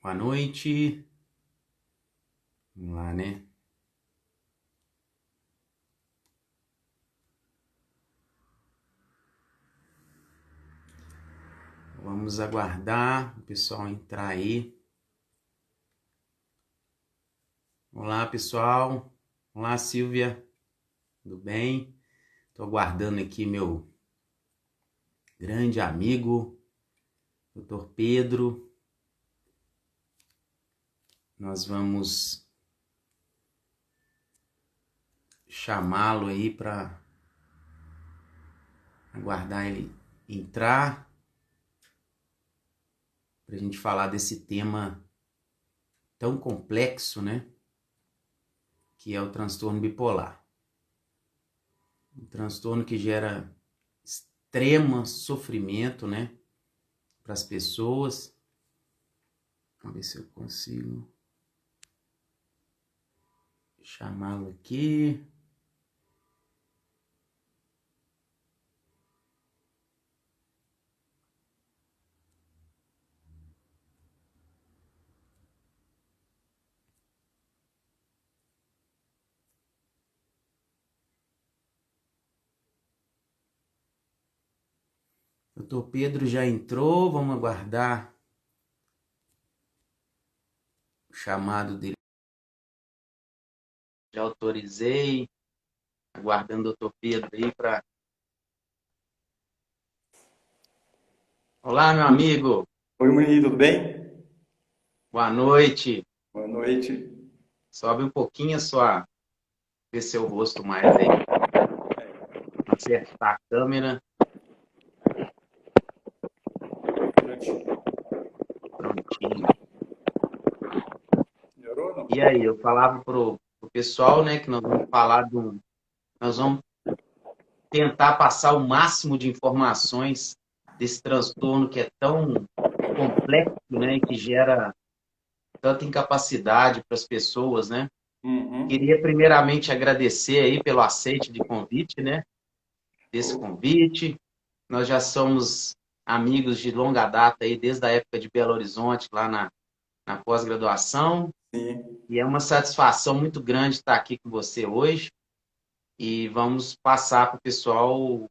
Boa noite. Vamos lá, né? Vamos aguardar o pessoal entrar aí. Olá, pessoal. Olá, Silvia. Tudo bem? Estou aguardando aqui meu grande amigo, Dr. Pedro. Nós vamos chamá-lo aí para aguardar ele entrar, para a gente falar desse tema tão complexo, né? Que é o transtorno bipolar. Um transtorno que gera extremo sofrimento, né? Para as pessoas. Vamos ver se eu consigo chamá-lo aqui. Doutor Pedro já entrou, vamos aguardar o chamado dele. Já autorizei, aguardando o doutor Pedro aí para... Olá, meu amigo, Oi, Muni, tudo bem? boa noite. Boa noite. Sobe um pouquinho a sua... ver seu rosto mais aí, acertar a câmera. Prontinho. Melhorou, não? E aí, eu falava pro pessoal, né, que nós vamos falar de um... Nós vamos tentar passar o máximo de informações desse transtorno que é tão complexo, né, e que gera tanta incapacidade para as pessoas, né? Uhum. Queria primeiramente agradecer aí pelo aceite de convite, né? Desse Oh, convite. Nós já somos amigos de longa data aí, desde a época de Belo Horizonte, lá na pós-graduação. sim. E é uma satisfação muito grande estar aqui com você hoje. E vamos passar para o pessoal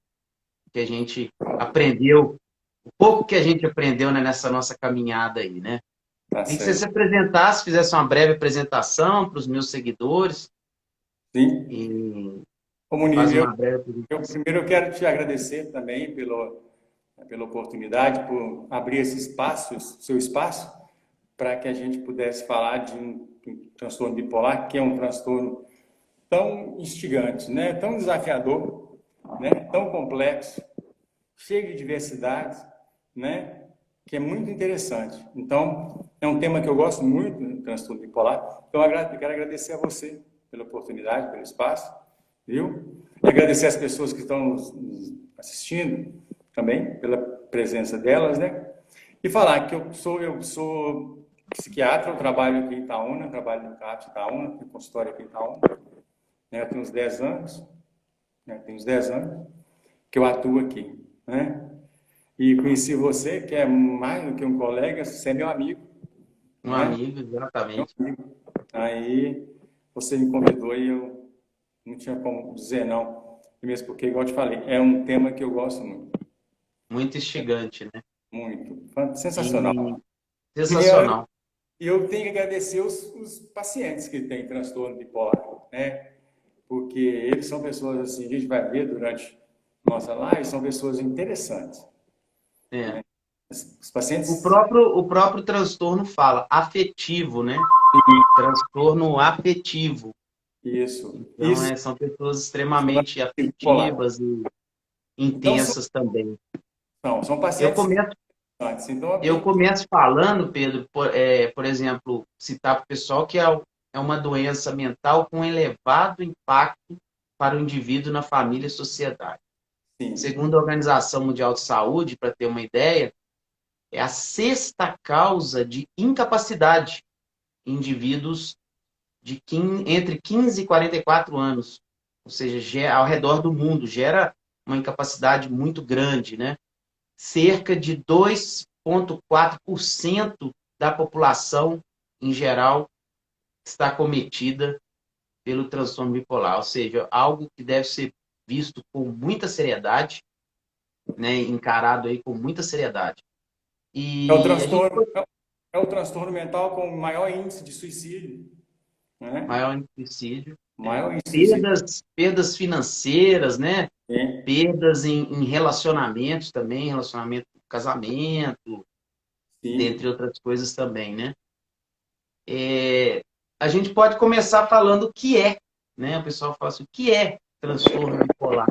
que a gente aprendeu, o pouco que a gente aprendeu, né, nessa nossa caminhada aí, né? Tá Queria que você se certo. apresentasse, fizesse uma breve apresentação para os meus seguidores Sim. e Ô, Muni, faz uma breve apresentação. primeiro eu quero te agradecer também pela oportunidade, por abrir esse espaço, seu espaço, para que a gente pudesse falar de um transtorno bipolar, que é um transtorno tão instigante, né? Tão desafiador, né? Tão complexo, cheio de diversidades, né? Que é muito interessante. Então, é um tema que eu gosto muito, né, transtorno bipolar. Então, eu quero agradecer a você pela oportunidade, pelo espaço, viu? E agradecer às pessoas que estão nos assistindo também, pela presença delas, né? E falar que eu sou psiquiatra, eu trabalho aqui em Itaúna, trabalho no CAPS Itaúna, tenho consultório aqui em Itaúna, né? Eu tenho uns 10 anos, né? Tenho uns 10 anos que eu atuo aqui, né? E conheci você, que é mais do que um colega, você é meu amigo, Um né? amigo, Meu exatamente. amigo. Aí você me convidou e eu não tinha como dizer não. E mesmo porque, igual eu te falei, é um tema que eu gosto muito. Muito instigante, né? Muito. E Sensacional. E sensacional. eu tenho que agradecer os pacientes que têm transtorno bipolar, né? Porque eles são pessoas assim, a gente vai ver durante nossa live, são pessoas interessantes. É. Os pacientes. O próprio transtorno fala afetivo, né? Transtorno afetivo. Isso. Então, Isso são pessoas chama extremamente bipolar. afetivas e Então, intensas também. são Eu pacientes começo interessantes. Então, eu Eu tenho. começo falando, Pedro, por exemplo, citar para o pessoal que é uma doença mental com elevado impacto para o indivíduo na família e sociedade. Sim, Segundo a Organização Mundial de Saúde, para ter uma ideia, é a sexta causa de incapacidade em indivíduos entre 15 e 44 anos. Ou seja, ao redor do mundo, gera uma incapacidade muito grande, né? Cerca de 2,4% da população em geral está cometida pelo transtorno bipolar, ou seja, algo que deve ser visto com muita seriedade, né, encarado aí com muita seriedade. É o E a gente transtorno, é o transtorno mental com maior índice de suicídio, né? maior em suicídio, Maior índice de suicídio. perdas financeiras, né? Sim, Perdas em relacionamentos também, relacionamento, casamento, dentre sim. outras coisas também, né? A gente pode começar falando o que é, né? O pessoal fala assim, o que é transtorno bipolar?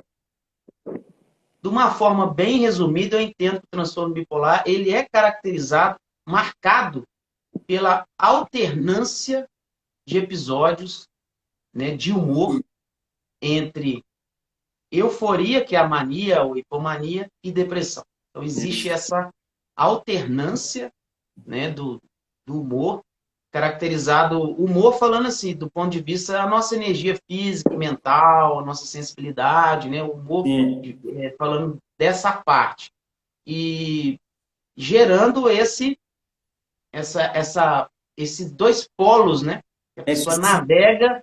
De uma forma bem resumida, eu entendo que o transtorno bipolar ele é caracterizado, marcado pela alternância de episódios, né, de humor entre euforia, que é a mania ou hipomania, e depressão. Então, existe Isso. essa alternância, né, do humor, caracterizado, humor falando assim, do ponto de vista da nossa energia física e mental, a nossa sensibilidade, né, o humor Sim. falando dessa parte. E gerando esses dois polos, né? Que a pessoa Esse, navega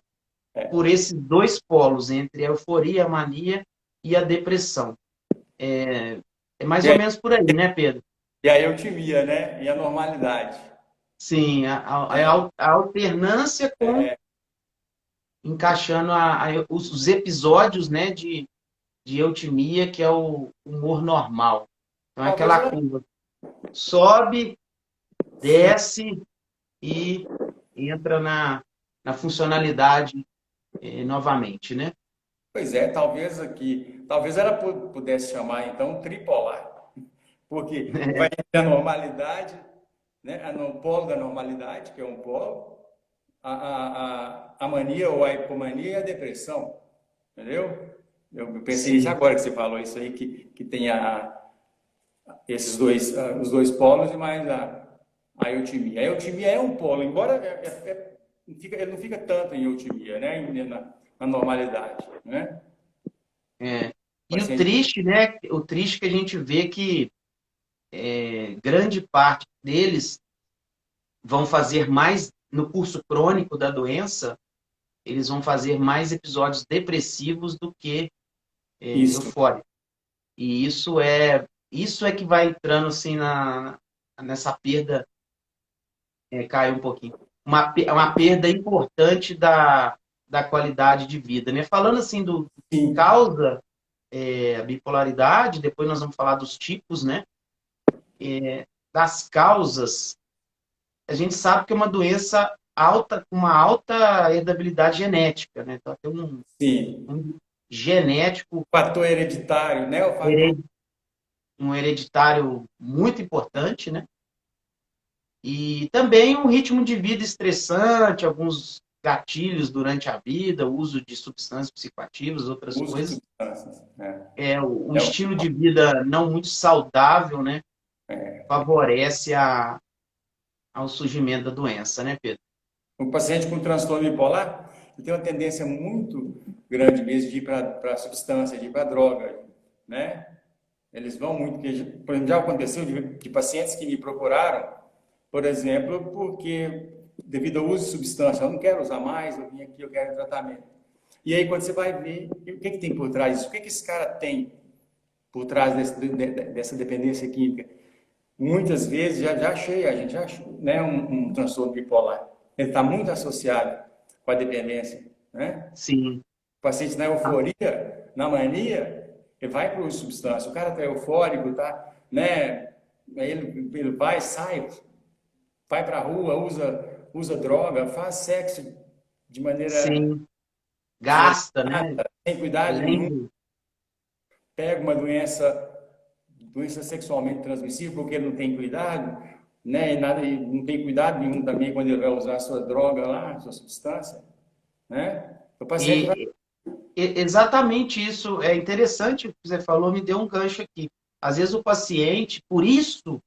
é. por esses dois polos, entre a euforia, a mania e a depressão. É mais E ou aí, menos por aí, né, Pedro? e a eutimia, né? E a normalidade. Sim, a alternância com encaixando os episódios, né, de eutimia, que é o humor normal. Então, é Talvez aquela ela. curva. Sobe, Sim. desce e entra na funcionalidade novamente, né? Pois é, talvez aqui. Talvez ela pudesse chamar, então, tripolar. Porque vai ter a normalidade, né? No polo da normalidade, que é um polo, a mania ou a hipomania e a depressão. Entendeu? Eu pensei nisso Sim, agora que você falou isso aí, que tem esses dois, os dois polos e mais a eutimia. A eutimia é um polo, embora ele não fica tanto em eutimia, né? Na normalidade, né? é. O E o paciente, triste, né? O triste é que a gente vê que grande parte deles vão fazer mais, no curso crônico da doença, eles vão fazer mais episódios depressivos do que isso, eufóricos. E isso é que vai entrando assim nessa perda, cai um pouquinho. Uma perda importante da qualidade de vida, né? Falando assim do que sim, causa a bipolaridade, depois nós vamos falar dos tipos, né? Das causas, a gente sabe que é uma doença alta, com uma alta heredabilidade genética, né? Então tem sim. um genético, Fator hereditário, né? O fator. um hereditário muito importante, né? E também um ritmo de vida estressante, alguns gatilhos durante a vida, o uso de substâncias psicoativas, outras Uso de coisas. substâncias, né? O É, estilo de vida não muito saudável, né? é. Favorece ao surgimento da doença, né, Pedro? O paciente com transtorno bipolar ele tem uma tendência muito grande mesmo de ir para a substância, de ir para a droga, né? Eles vão muito, por exemplo, já aconteceu de pacientes que me procuraram, por exemplo, porque devido ao uso de substância, eu não quero usar mais, eu vim aqui, eu quero tratamento. E aí quando você vai ver, o que que tem por trás disso? O que que esse cara tem por trás dessa dependência química? Muitas vezes já achei, a gente já achou, né, um transtorno bipolar. Ele está muito associado com a dependência, né? Sim. O paciente na euforia, na mania, ele vai para o uso de substância. O cara está eufórico, tá, né? Aí ele vai, sai, vai para a rua, usa droga, faz sexo de maneira Sim, gasta, né? desordenada, sem cuidado Além nenhum, do... pega uma doença sexualmente transmissível porque ele não tem cuidado, né? E não tem cuidado nenhum também quando ele vai usar a sua droga lá, a sua substância, né? O paciente vai. E, exatamente isso. É interessante o que você falou, me deu um gancho aqui. Às vezes o paciente, por isso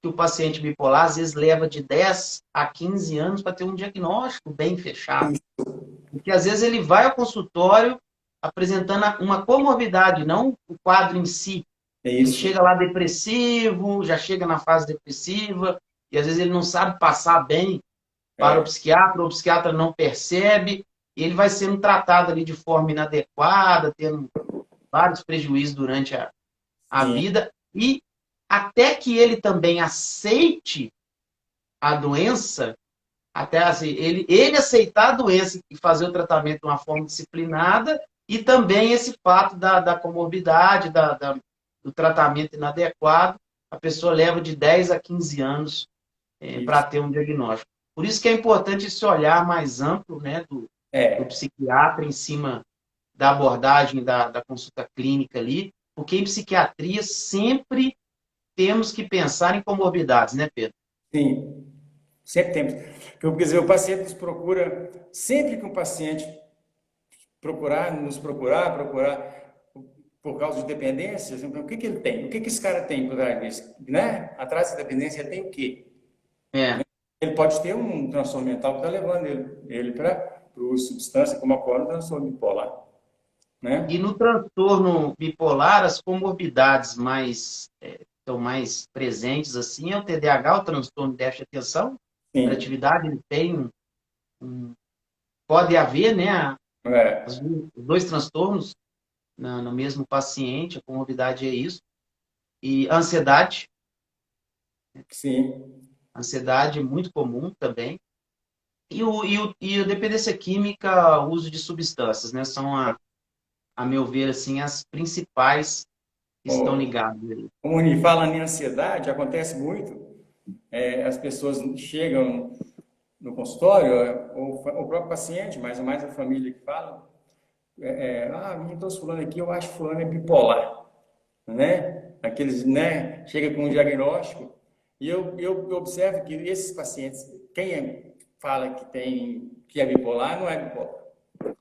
que o paciente bipolar às vezes leva de 10 a 15 anos para ter um diagnóstico bem fechado. Porque às vezes ele vai ao consultório apresentando uma comorbidade, não o quadro em si. É Ele isso. chega lá depressivo, já chega na fase depressiva, e às vezes ele não sabe passar bem para É, o psiquiatra não percebe, e ele vai sendo tratado ali de forma inadequada, tendo vários prejuízos durante a sim, vida, e até que ele também aceite a doença, até assim, ele aceitar a doença e fazer o tratamento de uma forma disciplinada, e também esse fato da comorbidade, do tratamento inadequado, a pessoa leva de 10 a 15 anos para isso. ter um diagnóstico. Por isso que é importante esse olhar mais amplo, né, do É, psiquiatra em cima da abordagem da consulta clínica ali, porque em psiquiatria sempre temos que pensar em comorbidades, né, Pedro? sim, sempre temos. Porque, quer dizer, o paciente nos procura, sempre que um paciente procurar por causa de dependências, então, o que que ele tem? O que que esse cara tem por trás disso? Né? Atrás dessa dependência, ele tem o quê? É. Ele pode ter um transtorno mental que está levando ele para o uso de substância, como ocorre no transtorno bipolar, E né? no transtorno bipolar, as comorbidades mais estão mais presentes assim é o TDAH, o transtorno de déficit de atenção, Sim, hiperatividade, ele tem pode haver, né, é, os dois transtornos no mesmo paciente, a comorbidade é isso. E sim, ansiedade é muito comum também. E a dependência química, o uso de substâncias, né, são a meu ver assim as principais que estão ó, ligadas aí. como ele fala em ansiedade, acontece muito. As pessoas chegam no consultório, ou o próprio paciente, mas mais a família que fala, então fulano aqui, eu acho que fulano é bipolar, né? Aqueles, né? Chega com um diagnóstico, e eu observo que esses pacientes, fala que é bipolar, não é bipolar.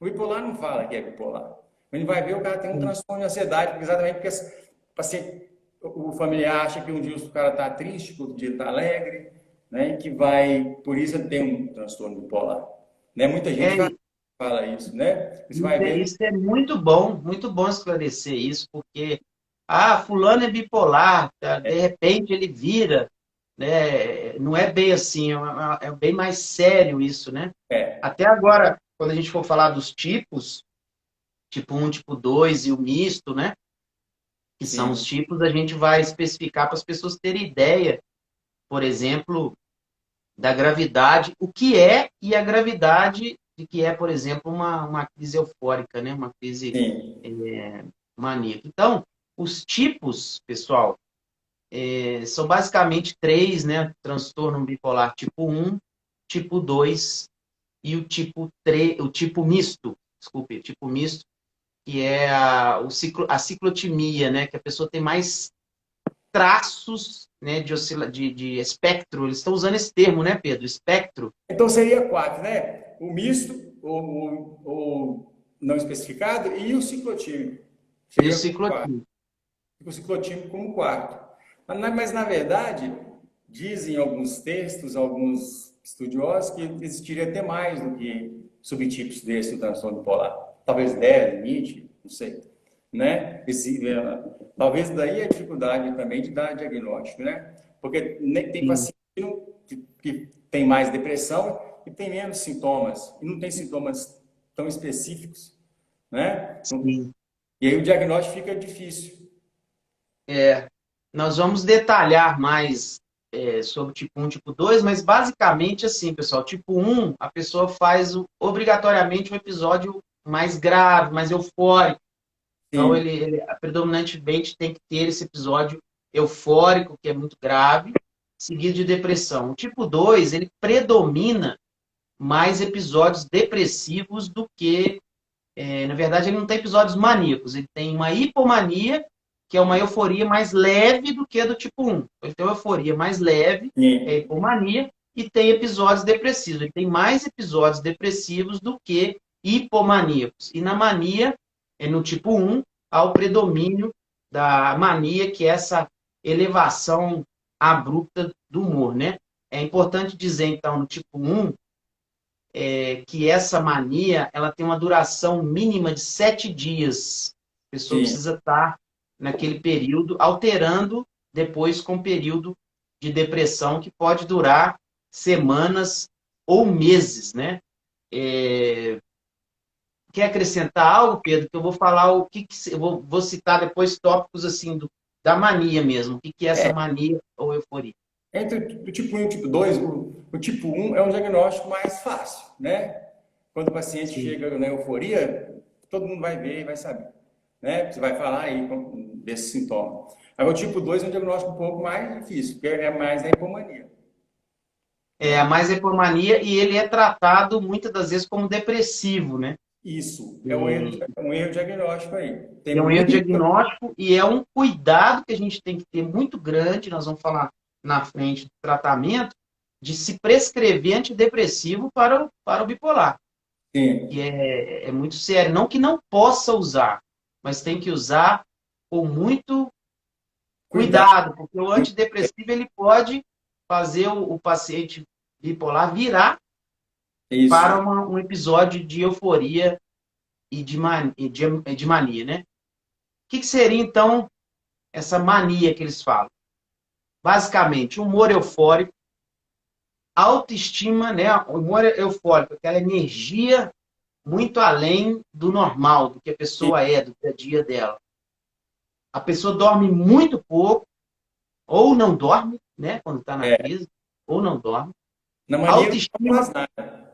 O bipolar não fala que é bipolar. Ele vai ver, o cara tem um Sim. transtorno de ansiedade, exatamente porque o paciente, o familiar acha que um dia o cara está triste, outro dia está alegre, né? E que vai, por isso ele tem um transtorno bipolar. Né? Muita gente É, fala isso, né? Você vai ver, isso é muito bom esclarecer isso, porque fulano é bipolar, tá? De repente ele vira, né? Não é bem assim, é bem mais sério isso, né? é, Até agora, quando a gente for falar dos tipos, tipo um, tipo 2 e o misto, né? Que são os sim, tipos, a gente vai especificar para as pessoas terem ideia, por exemplo, da gravidade, o que é e a gravidade de que é, por exemplo, uma crise eufórica, né? Uma crise sim, maníaca. Então, os tipos, pessoal, são basicamente três, né? Transtorno bipolar tipo um, tipo 2 e o tipo 3, o tipo misto, desculpe, o tipo misto, que é a ciclotimia, né? Que a pessoa tem mais traços, né, de espectro. Eles estão usando esse termo, né, Pedro? Espectro então seria quatro, né? O misto, o não especificado e o ciclotímico. e o Seria quatro. ciclotimia. O ciclotímico como quarto. Mas, na verdade, dizem alguns textos, alguns estudiosos, que existiria até mais do que subtipos desse do transtorno bipolar. Talvez 10, 20, não sei. Né? Talvez daí a dificuldade também de dar diagnóstico, né? Porque tem Sim, paciente que tem mais depressão e tem menos sintomas, e não tem sintomas tão específicos, né? sim. E aí o diagnóstico fica difícil. Nós vamos detalhar mais sobre o tipo um, tipo 2, mas basicamente assim, pessoal, tipo um, a pessoa faz obrigatoriamente um episódio mais grave, mais eufórico. Então, Sim, ele predominantemente tem que ter esse episódio eufórico, que é muito grave, seguido de depressão. O tipo 2 ele predomina mais episódios depressivos do que, na verdade, ele não tem episódios maníacos, ele tem uma hipomania, que é uma euforia mais leve do que a do tipo um. Ele tem uma euforia mais leve, que é a sim. hipomania, e tem episódios depressivos. Ele tem mais episódios depressivos do que hipomaníacos. E na mania, no tipo um, há o predomínio da mania, que é essa elevação abrupta do humor, né? É importante dizer, então, no tipo um que essa mania ela tem uma duração mínima de 7 dias. A pessoa Sim, precisa estar naquele período, alterando depois com o período de depressão que pode durar semanas ou meses, né? Quer acrescentar algo, Pedro? Que eu vou falar eu vou citar depois tópicos assim da mania mesmo. O que é essa É, mania ou euforia? entre o tipo 1 e o tipo 2, o tipo 1 é um diagnóstico mais fácil, né? Quando o paciente Sim. chega na euforia, todo mundo vai ver e vai saber, né? Você vai falar aí desse sintoma. Agora, o tipo 2 é um diagnóstico um pouco mais difícil, porque é mais a hipomania, É a né? mais hipomania e ele é tratado muitas das vezes como depressivo, né? Isso é E um erro diagnóstico aí. Tem é um erro muito. diagnóstico e é um cuidado que a gente tem que ter muito grande. Nós vamos falar na frente do tratamento de se prescrever antidepressivo para o bipolar, que Sim, é muito sério. Não que não possa usar, mas tem que usar com muito cuidado. cuidado, porque o antidepressivo ele pode fazer o paciente bipolar virar para Isso, um episódio de euforia e de mania, né? O que seria, então, essa mania que eles falam? Basicamente, humor eufórico, autoestima, né? O humor eufórico, aquela energia muito além do normal, do que a pessoa é, do dia a dia dela. A pessoa dorme muito pouco, ou não dorme, né? Quando está na é. crise, ou não dorme. Na mania não Autoestima, faz nada,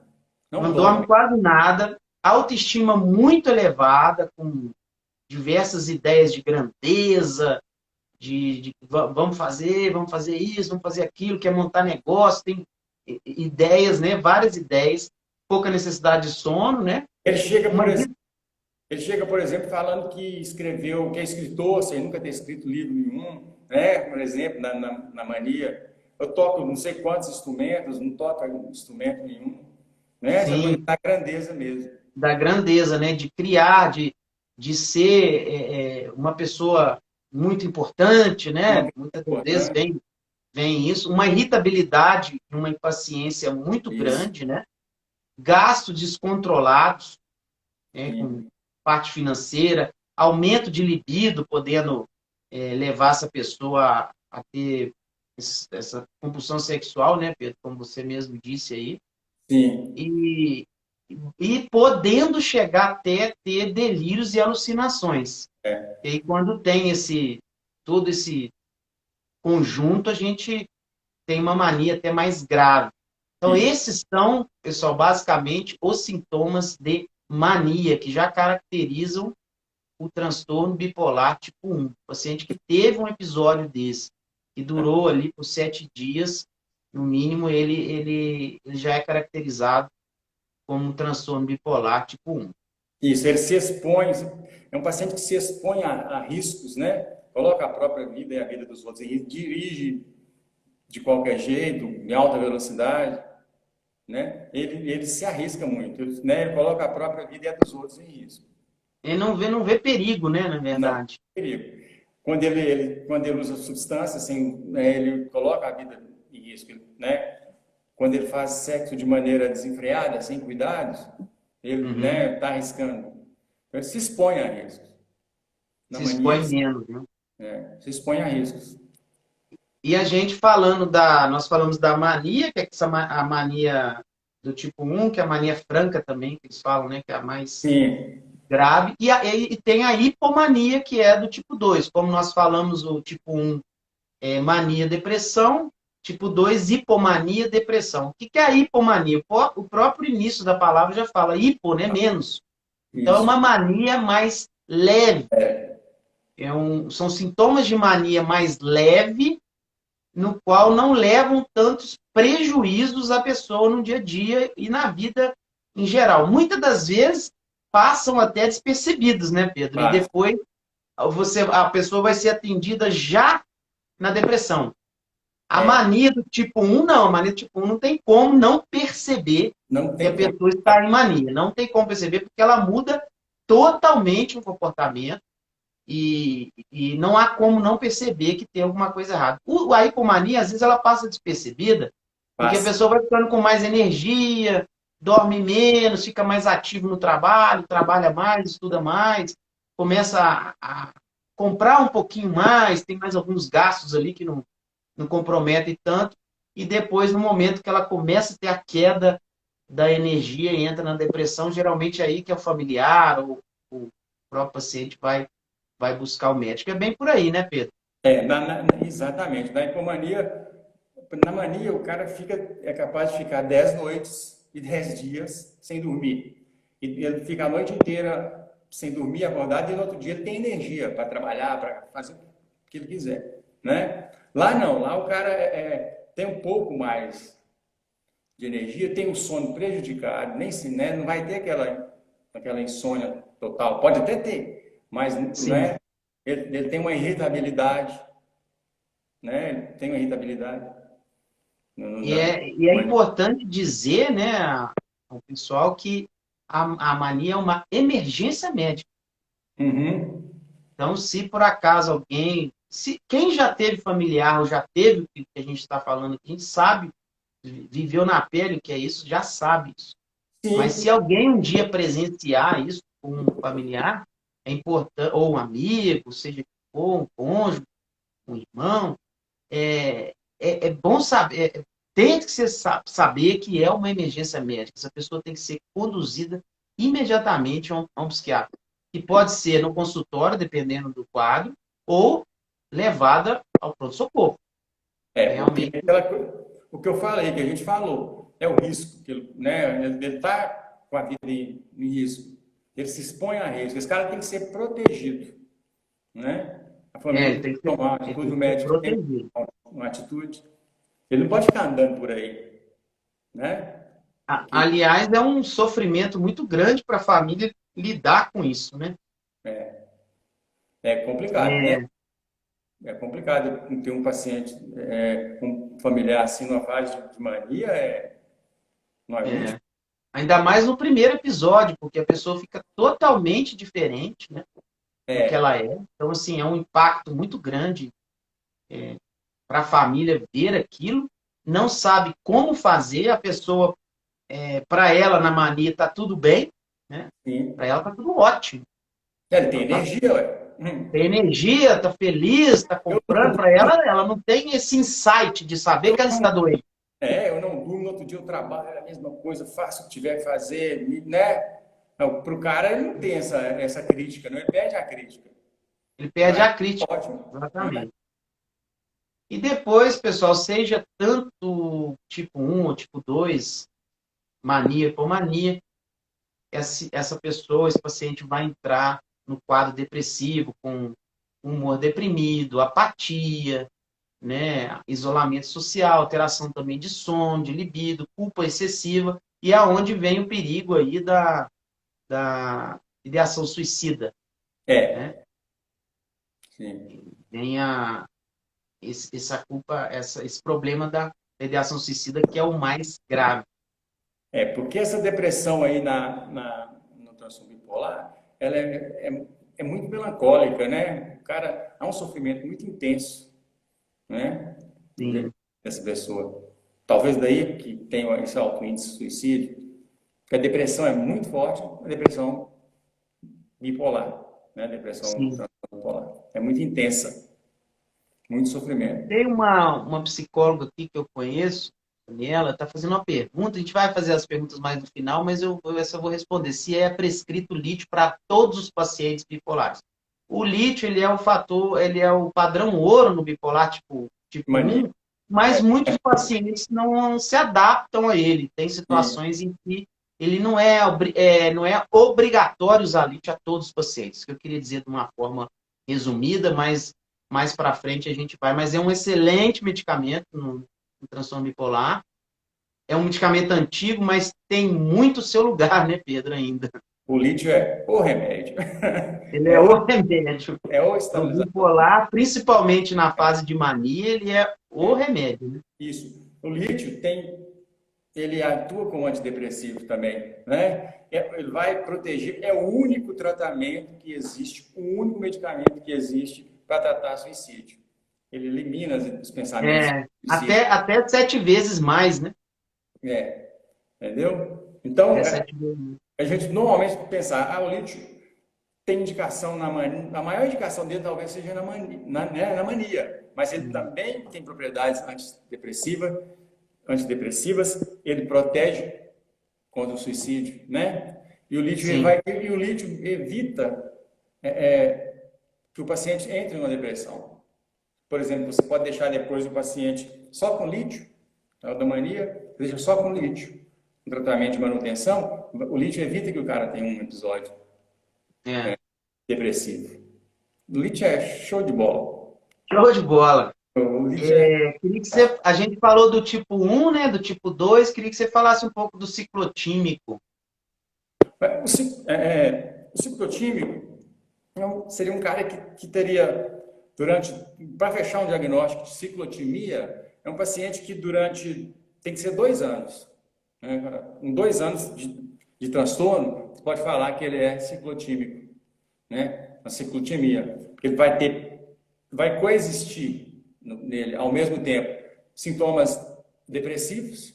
não não dorme dorme. quase nada. Autoestima muito elevada, com diversas ideias de grandeza, vamos fazer isso, vamos fazer aquilo, quer montar negócio, tem ideias, né? Várias ideias, pouca necessidade de sono, né? Ele chega, Uma por exemplo, ele chega, por exemplo, falando que escreveu, que é escritor, sem nunca ter escrito livro nenhum, né? Por exemplo, na mania. Eu toco não sei quantos instrumentos, não toco instrumento nenhum, né? Essa coisa sim, da grandeza mesmo. da grandeza, né? De criar, de ser uma pessoa muito importante, Uma né? pessoa Muitas das vezes importante, vem isso, uma irritabilidade, uma impaciência muito isso, grande, né? Gastos descontrolados, né? Com sim, parte financeira, aumento de libido, podendo levar essa pessoa a ter essa compulsão sexual, né, Pedro? Como você mesmo disse aí. sim, E, e podendo chegar até ter delírios e alucinações. é, E aí, quando tem todo esse conjunto, a gente tem uma mania até mais grave. Então, isso. esses são, pessoal, basicamente os sintomas de mania, que já caracterizam o transtorno bipolar tipo 1. O paciente que teve um episódio desse, que durou ali por 7 dias, no mínimo, ele já é caracterizado como um transtorno bipolar tipo 1. Isso, ele se expõe, é um paciente que se expõe a riscos, né? Coloca a própria vida e a vida dos outros em risco, dirige de qualquer jeito, em alta velocidade, né? Ele se arrisca muito, né? Ele coloca a própria vida e a dos outros em risco. Ele não vê perigo, né, na Não, verdade. perigo. Quando ele usa substância, assim, né, ele coloca a vida em risco, né? Quando ele faz sexo de maneira desenfreada, sem cuidados, ele, Uhum. né, está arriscando. Então, ele se expõe a riscos. Na Se mania, expõe ele menos, né? se expõe a riscos. E a gente nós falamos da mania, que é a mania do tipo 1, que é a mania franca também, que eles falam, né, que é a mais Sim, grave, e tem a hipomania, que é do tipo 2. Como nós falamos, o tipo 1 é mania, depressão, tipo 2 hipomania, depressão. O que é a hipomania? O próprio início da palavra já fala, hipo, né, menos. Então, é isso. uma mania mais leve. São sintomas de mania mais leve, no qual não levam tantos prejuízos à pessoa no dia a dia e na vida em geral. Muitas das vezes passam até despercebidos, né, Pedro? E Faz. depois a pessoa vai ser atendida já na depressão. A É, mania do tipo 1, não. A mania do tipo 1 não tem como não perceber não que a tem como. pessoa está em mania. Não tem como perceber, porque ela muda totalmente o comportamento e não há como não perceber que tem alguma coisa errada. A hipomania, às vezes, ela passa despercebida, porque a Passa. pessoa vai ficando com mais energia, dorme menos, fica mais ativo no trabalho, trabalha mais, estuda mais, começa a comprar um pouquinho mais, tem mais alguns gastos ali que não comprometem tanto, e depois, no momento que ela começa a ter a queda da energia e entra na depressão, geralmente é aí que é o familiar ou o próprio paciente vai buscar o médico. É bem por aí, né, Pedro? Exatamente. Na mania o cara é capaz de ficar 10 noites e 10 dias sem dormir. E ele fica a noite inteira sem dormir, acordado, e no outro dia ele tem energia para trabalhar, para fazer o que ele quiser, né? Lá não, lá o cara tem um pouco mais de energia, tem o sono prejudicado, nem se, né, não vai ter aquela insônia total. Pode até ter, mas Sim. né, ele tem uma irritabilidade, né? Ele tem uma irritabilidade. Não dá. E é importante dizer, né, ao pessoal que a mania é uma emergência médica. Uhum. Então, se por acaso alguém, se quem já teve familiar ou já teve o que a gente está falando aqui, a gente sabe, viveu na pele o que é isso, já sabe isso. Mas Sim, se alguém um dia presenciar isso com um familiar, é importante, ou um amigo, seja que for, um cônjuge, um irmão, é bom saber, tem que ser, saber que é uma emergência médica. Essa pessoa tem que ser conduzida imediatamente a um psiquiatra. Que pode ser no consultório, dependendo do quadro, ou levada ao pronto-socorro. porque Realmente, o que eu falei, que a gente falou, é o risco, que né? Ele está com a vida em risco, ele se expõe a risco. Esse cara tem que ser protegido, né? A família ele tem tem que que ser, tomar uma ele atitude, tem o que ser médico tem que protegido. tomar uma atitude. Ele não pode ficar andando por aí, né? Porque Aliás, é um sofrimento muito grande para a família lidar com isso, né? é complicado, né? É, É complicado ter um paciente, um familiar assim numa fase de mania, não é muito. é. Ainda mais no primeiro episódio, porque a pessoa fica totalmente diferente, né, do que É, ela é. Então, assim, é um impacto muito grande para a família ver aquilo. Não sabe como fazer, a pessoa, para ela, na mania, tá tudo bem, né? sim. Para ela tá tudo ótimo. Ele tem Ela tá, energia, ué. tem energia, tá feliz, tá Eu comprando. Para ela não tem esse insight de saber que ela está não, doente. eu não durmo, no outro dia eu trabalho, é a mesma coisa, faço o que tiver que fazer, né? Para o cara, ele não tem essa crítica, não, ele perde a crítica. Ele Para perde ele, a crítica. ótimo, né? Exatamente. E depois, pessoal, seja tanto tipo um ou tipo 2 maníaco ou mania, essa pessoa, esse paciente vai entrar no quadro depressivo com humor deprimido, apatia, né, isolamento social, alteração também de sono, de libido, culpa excessiva, e aonde vem o perigo aí da ideação suicida, né? É, sim. Vem essa culpa, esse problema da ideação suicida que é o mais grave. Porque essa depressão aí no transtorno bipolar, ela é muito melancólica, né? O cara, há um sofrimento muito intenso, né? Sim, Dessa pessoa. Talvez daí que tenha esse alto índice de suicídio, porque a depressão é muito forte, a depressão bipolar, né? A depressão sim. bipolar. É muito intensa, muito sofrimento. Tem uma psicóloga aqui que eu conheço, Daniela, está fazendo uma pergunta. A gente vai fazer as perguntas mais no final, mas essa eu vou responder. Se é prescrito lítio para todos os pacientes bipolares. O lítio, ele é o fator, ele é o padrão ouro no bipolar tipo Mania. 1, mas muitos pacientes não se adaptam a ele. Tem E situações em que ele não é obrigatório usar lítio a todos os pacientes. Que eu queria dizer de uma forma resumida, mas mais para frente a gente vai. Mas é um excelente medicamento no transtorno bipolar. É um medicamento antigo, mas tem muito seu lugar, né, Pedro, ainda. o lítio é o remédio. Ele é É o remédio. o No estabilizador. bipolar, principalmente na fase de mania, ele é o remédio, né? Isso. O lítio ele atua como antidepressivo também, né? Ele vai proteger, é o único tratamento que existe, o único medicamento que existe para tratar suicídio. Ele elimina os pensamentos Até, suicidas, até 7 vezes mais, né? entendeu? Então, Até 7 vezes. a gente normalmente pensar, o lítio tem indicação na mania, a maior indicação dele talvez seja na mania, né? Na mania, mas ele também tem propriedades antidepressivas, ele protege contra o suicídio, né? E o lítio, Sim. e o lítio evita que o paciente entre em uma depressão. Por exemplo, você pode deixar depois o paciente só com lítio, a eudomania, deixa só com lítio. Um tratamento de manutenção, o lítio evita que o cara tenha um episódio depressivo. O lítio é show de bola. Show de bola. O lítio é... Queria que você, a gente falou do tipo 1, né, do tipo 2, queria que você falasse um pouco do ciclotímico. O ciclotímico seria um cara que teria, para fechar um diagnóstico de ciclotimia, é um paciente que tem que ser 2 anos. Né? Em 2 anos de transtorno, você pode falar que ele é ciclotímico, né? A ciclotimia. Porque ele vai coexistir nele, ao mesmo tempo, sintomas depressivos,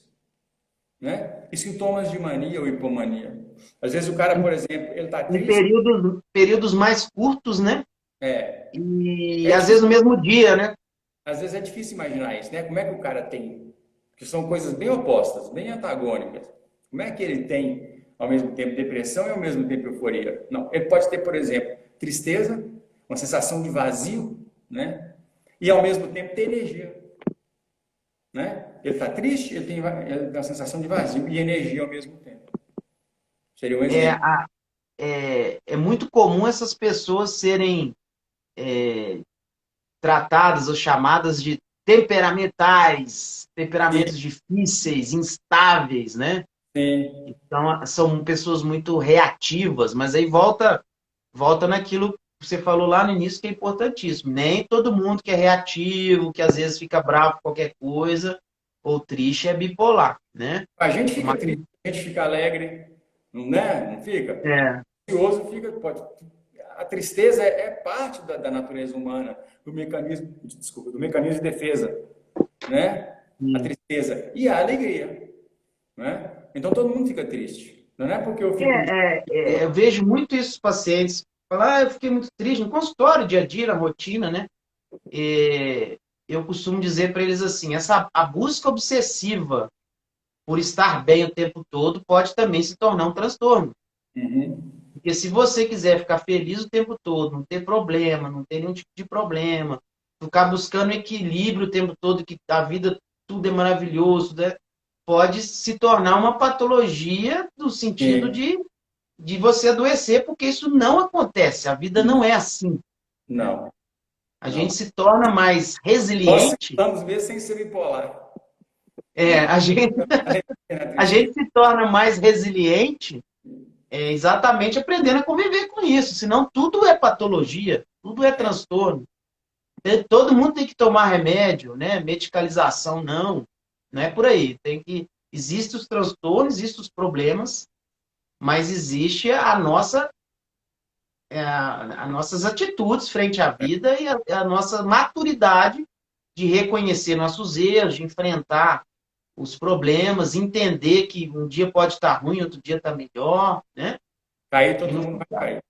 né? E sintomas de mania ou hipomania. Às vezes o cara, por exemplo, ele está Em triste. períodos mais curtos, né? É, E é às vezes no mesmo dia, né? Às vezes é difícil imaginar isso, né? Como é que o cara tem, que são coisas bem opostas, bem antagônicas. Como é que ele tem ao mesmo tempo depressão e ao mesmo tempo euforia? Não, ele pode ter, por exemplo, tristeza, uma sensação de vazio, né? E ao mesmo tempo ter energia, né? Ele está triste, ele tem uma sensação de vazio e energia ao mesmo tempo. Seria um É, exemplo. é muito comum essas pessoas serem tratadas ou chamadas de temperamentais, temperamentos difíceis, instáveis, né? Sim, Então, são pessoas muito reativas, mas aí volta naquilo que você falou lá no início, que é importantíssimo. Nem todo mundo que é reativo, que às vezes fica bravo com qualquer coisa, ou triste, é bipolar, né? a gente fica Mas, triste, a gente fica alegre, não, né? Não fica? é, Ansioso fica, pode. A tristeza é parte da natureza humana, do mecanismo de defesa, né? A tristeza e a alegria, né? Então todo mundo fica triste. Não é porque eu fico. eu vejo muito isso nos pacientes. Falar, eu fiquei muito triste no consultório, dia a dia, na rotina, né? Eu costumo dizer para eles assim, a busca obsessiva por estar bem o tempo todo pode também se tornar um transtorno. Uhum. Porque se você quiser ficar feliz o tempo todo, não ter problema, não ter nenhum tipo de problema, ficar buscando equilíbrio o tempo todo, que a vida tudo é maravilhoso, né? Pode se tornar uma patologia no sentido Sim. de você adoecer, porque isso não acontece. A vida não é assim, né? Não, A não. gente se torna mais Nós resiliente, estamos mesmo sem ser bipolar, é, né? a gente, Na a gente tristeza. se torna mais resiliente exatamente aprendendo a conviver com isso. Senão tudo é patologia, tudo é transtorno. Todo mundo tem que tomar remédio, né? Medicalização, não é por aí. Existem os transtornos, existem os problemas, mas existe as nossas atitudes frente à vida e a nossa maturidade de reconhecer nossos erros, de enfrentar os problemas, entender que um dia pode estar ruim, outro dia está melhor, né? Cair, E todo no mundo vai cair,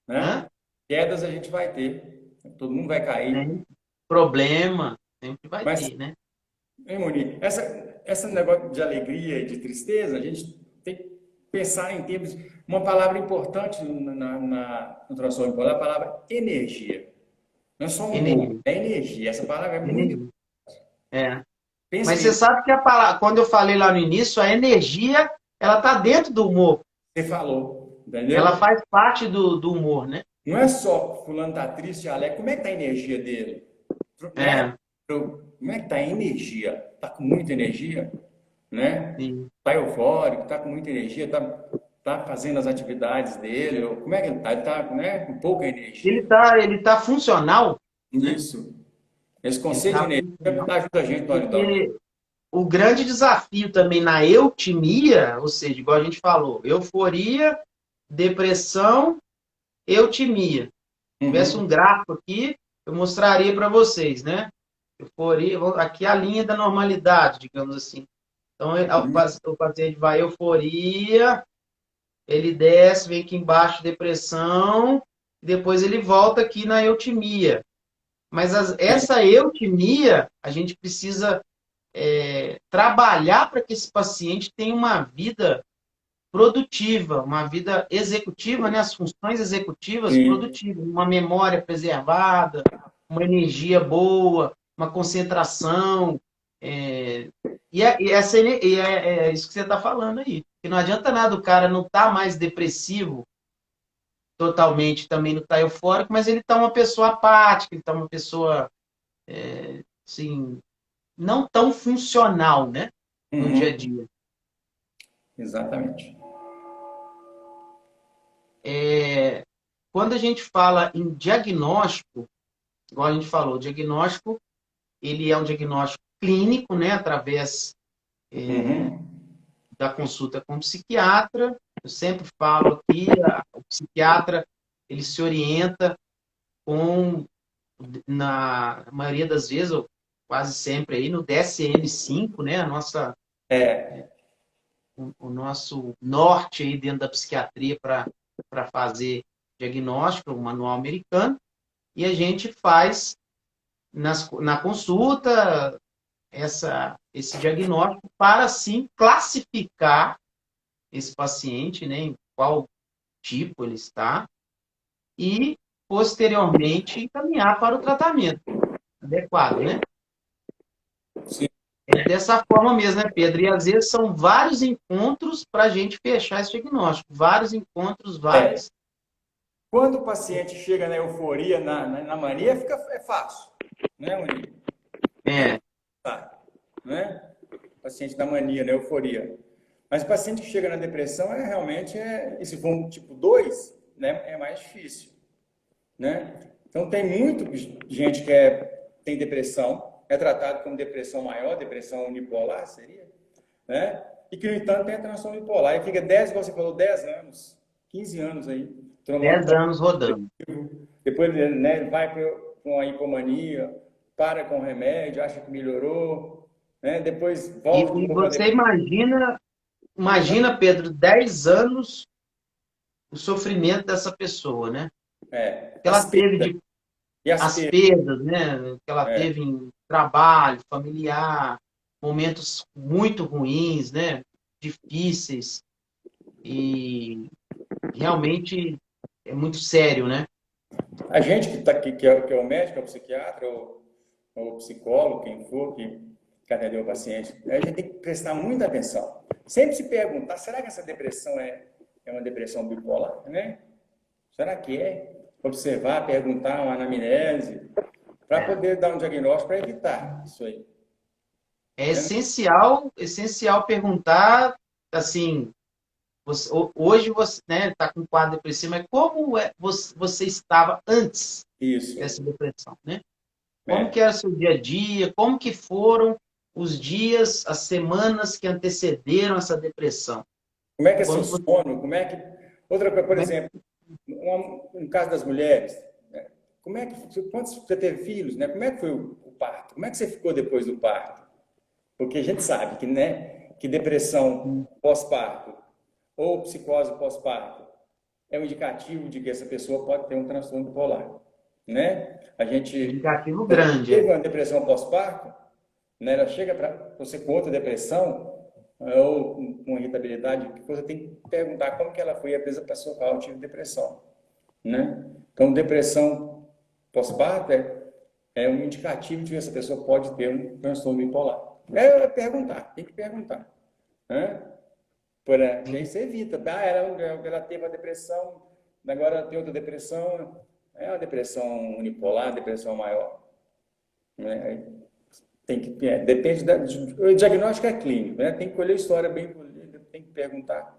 né? né? Quedas a gente vai ter, todo mundo vai cair. Tem problema, sempre vai Mas, ter, né? hein, Moni, essa negócio de alegria e de tristeza, a gente tem que pensar em termos. Uma palavra importante no transtorno bipolar é a palavra energia. Não é só humor, Energia, é energia. Essa palavra é muito. energia. É. Pensa Mas você nisso. sabe que quando eu falei lá no início, a energia, ela está dentro do humor. Você falou, Ela entendeu? faz parte do humor, né? Não é só fulano tá triste e alegre. Como é que tá a energia dele? Né? É, Como é que tá a energia? Tá com muita energia, né? sim. Tá eufórico, tá com muita energia, tá fazendo as atividades dele. Ou como é que ele tá? Ele tá, né, com pouca energia. Ele tá funcional, né? Isso. Esse Ele conceito de tá energia funcional. ajuda a gente na hora de dormir. Porque o grande desafio também na eutimia, ou seja, igual a gente falou, euforia, depressão, eutimia. Se tivesse um Uhum. gráfico aqui, eu mostraria para vocês, né? Euforia, aqui a linha da normalidade, digamos assim. Então, Uhum. o paciente vai euforia, ele desce, vem aqui embaixo depressão, depois ele volta aqui na eutimia. Mas essa eutimia, a gente precisa trabalhar para que esse paciente tenha uma vida produtiva, uma vida executiva, né? As funções executivas Sim. produtivas, uma memória preservada, uma energia boa, uma concentração. E é isso que você está falando aí. Que não adianta nada o cara não estar mais depressivo totalmente, também não estar eufórico, mas ele está uma pessoa apática, ele está uma pessoa, assim, não tão funcional, né? No dia a Uhum. dia. Exatamente. Quando a gente fala em diagnóstico, igual a gente falou, o diagnóstico, ele é um diagnóstico clínico, né, através Uhum. da consulta com o psiquiatra. Eu sempre falo aqui, o psiquiatra, ele se orienta com, na maioria das vezes, ou quase sempre aí, no DSM-5, né, É, o nosso norte aí dentro da psiquiatria para fazer diagnóstico, o manual americano, e a gente faz na consulta esse diagnóstico para, sim, classificar esse paciente, né, em qual tipo ele está, e, posteriormente, encaminhar para o tratamento adequado, né? sim. É dessa forma mesmo, né, Pedro? E, às vezes, são vários encontros para a gente fechar esse diagnóstico. Vários encontros, É. várias... Quando o paciente chega na euforia, na mania, é fácil, né, Murilo? É É, fácil, né? O paciente da mania, na euforia. Mas o paciente que chega na depressão realmente e se for um tipo 2, né, é mais difícil, né? Então tem muito gente que tem depressão, é tratado como depressão maior, depressão unipolar seria, né? E que, no entanto, tem a transtorno bipolar. E fica 10, igual você falou, 10 anos, 15 anos aí, tomando 10 anos rodando. depois, né, vai para uma hipomania, para com o remédio, acha que melhorou, né? Depois volta de E novo para você depressão. imagina, Pedro, 10 anos o sofrimento dessa pessoa, né? Que As ela teve perdas. de E as as perdas. perdas, né? Que ela teve em trabalho, familiar, momentos muito ruins, né? Difíceis e realmente é muito sério, né? A gente que está aqui, que é o médico, é o psiquiatra, ou o psicólogo, quem for, que atendeu o paciente, a gente tem que prestar muita atenção. Sempre se perguntar, será que essa depressão é uma depressão bipolar, né? Será que é? Observar, perguntar, uma anamnese, para É, poder dar um diagnóstico para evitar isso aí. é Né? essencial perguntar assim. Hoje você, né, está com um quadro depressivo, mas como você estava antes Isso. dessa depressão, né? Como que É. era o seu dia a dia? Como que foram os dias, as semanas que antecederam essa depressão? Como é que é seu Quando você, sono? Como é que. Outra coisa, por como é exemplo, no caso das mulheres, né? Como é que. Quantos você teve filhos, né? Como é que foi o parto? Como é que você ficou depois do parto? Porque a gente sabe que, né, que depressão pós-parto ou psicose pós-parto é um indicativo de que essa pessoa pode ter um transtorno bipolar, né? A gente indicativo grande, teve uma depressão pós-parto, né? Ela chega para você com outra depressão ou com irritabilidade, que você tem que perguntar como que ela foi, às vezes a pessoa fala, eu tive depressão, né? Então, depressão pós-parto é um indicativo de que essa pessoa pode ter um transtorno bipolar. É perguntar, tem que perguntar, né? Que aí você evita. Ela teve uma depressão, agora ela tem outra depressão, é uma depressão unipolar, depressão maior. Né? Aí tem que, depende o diagnóstico é clínico, né? Tem que colher história bem colhida, tem que perguntar.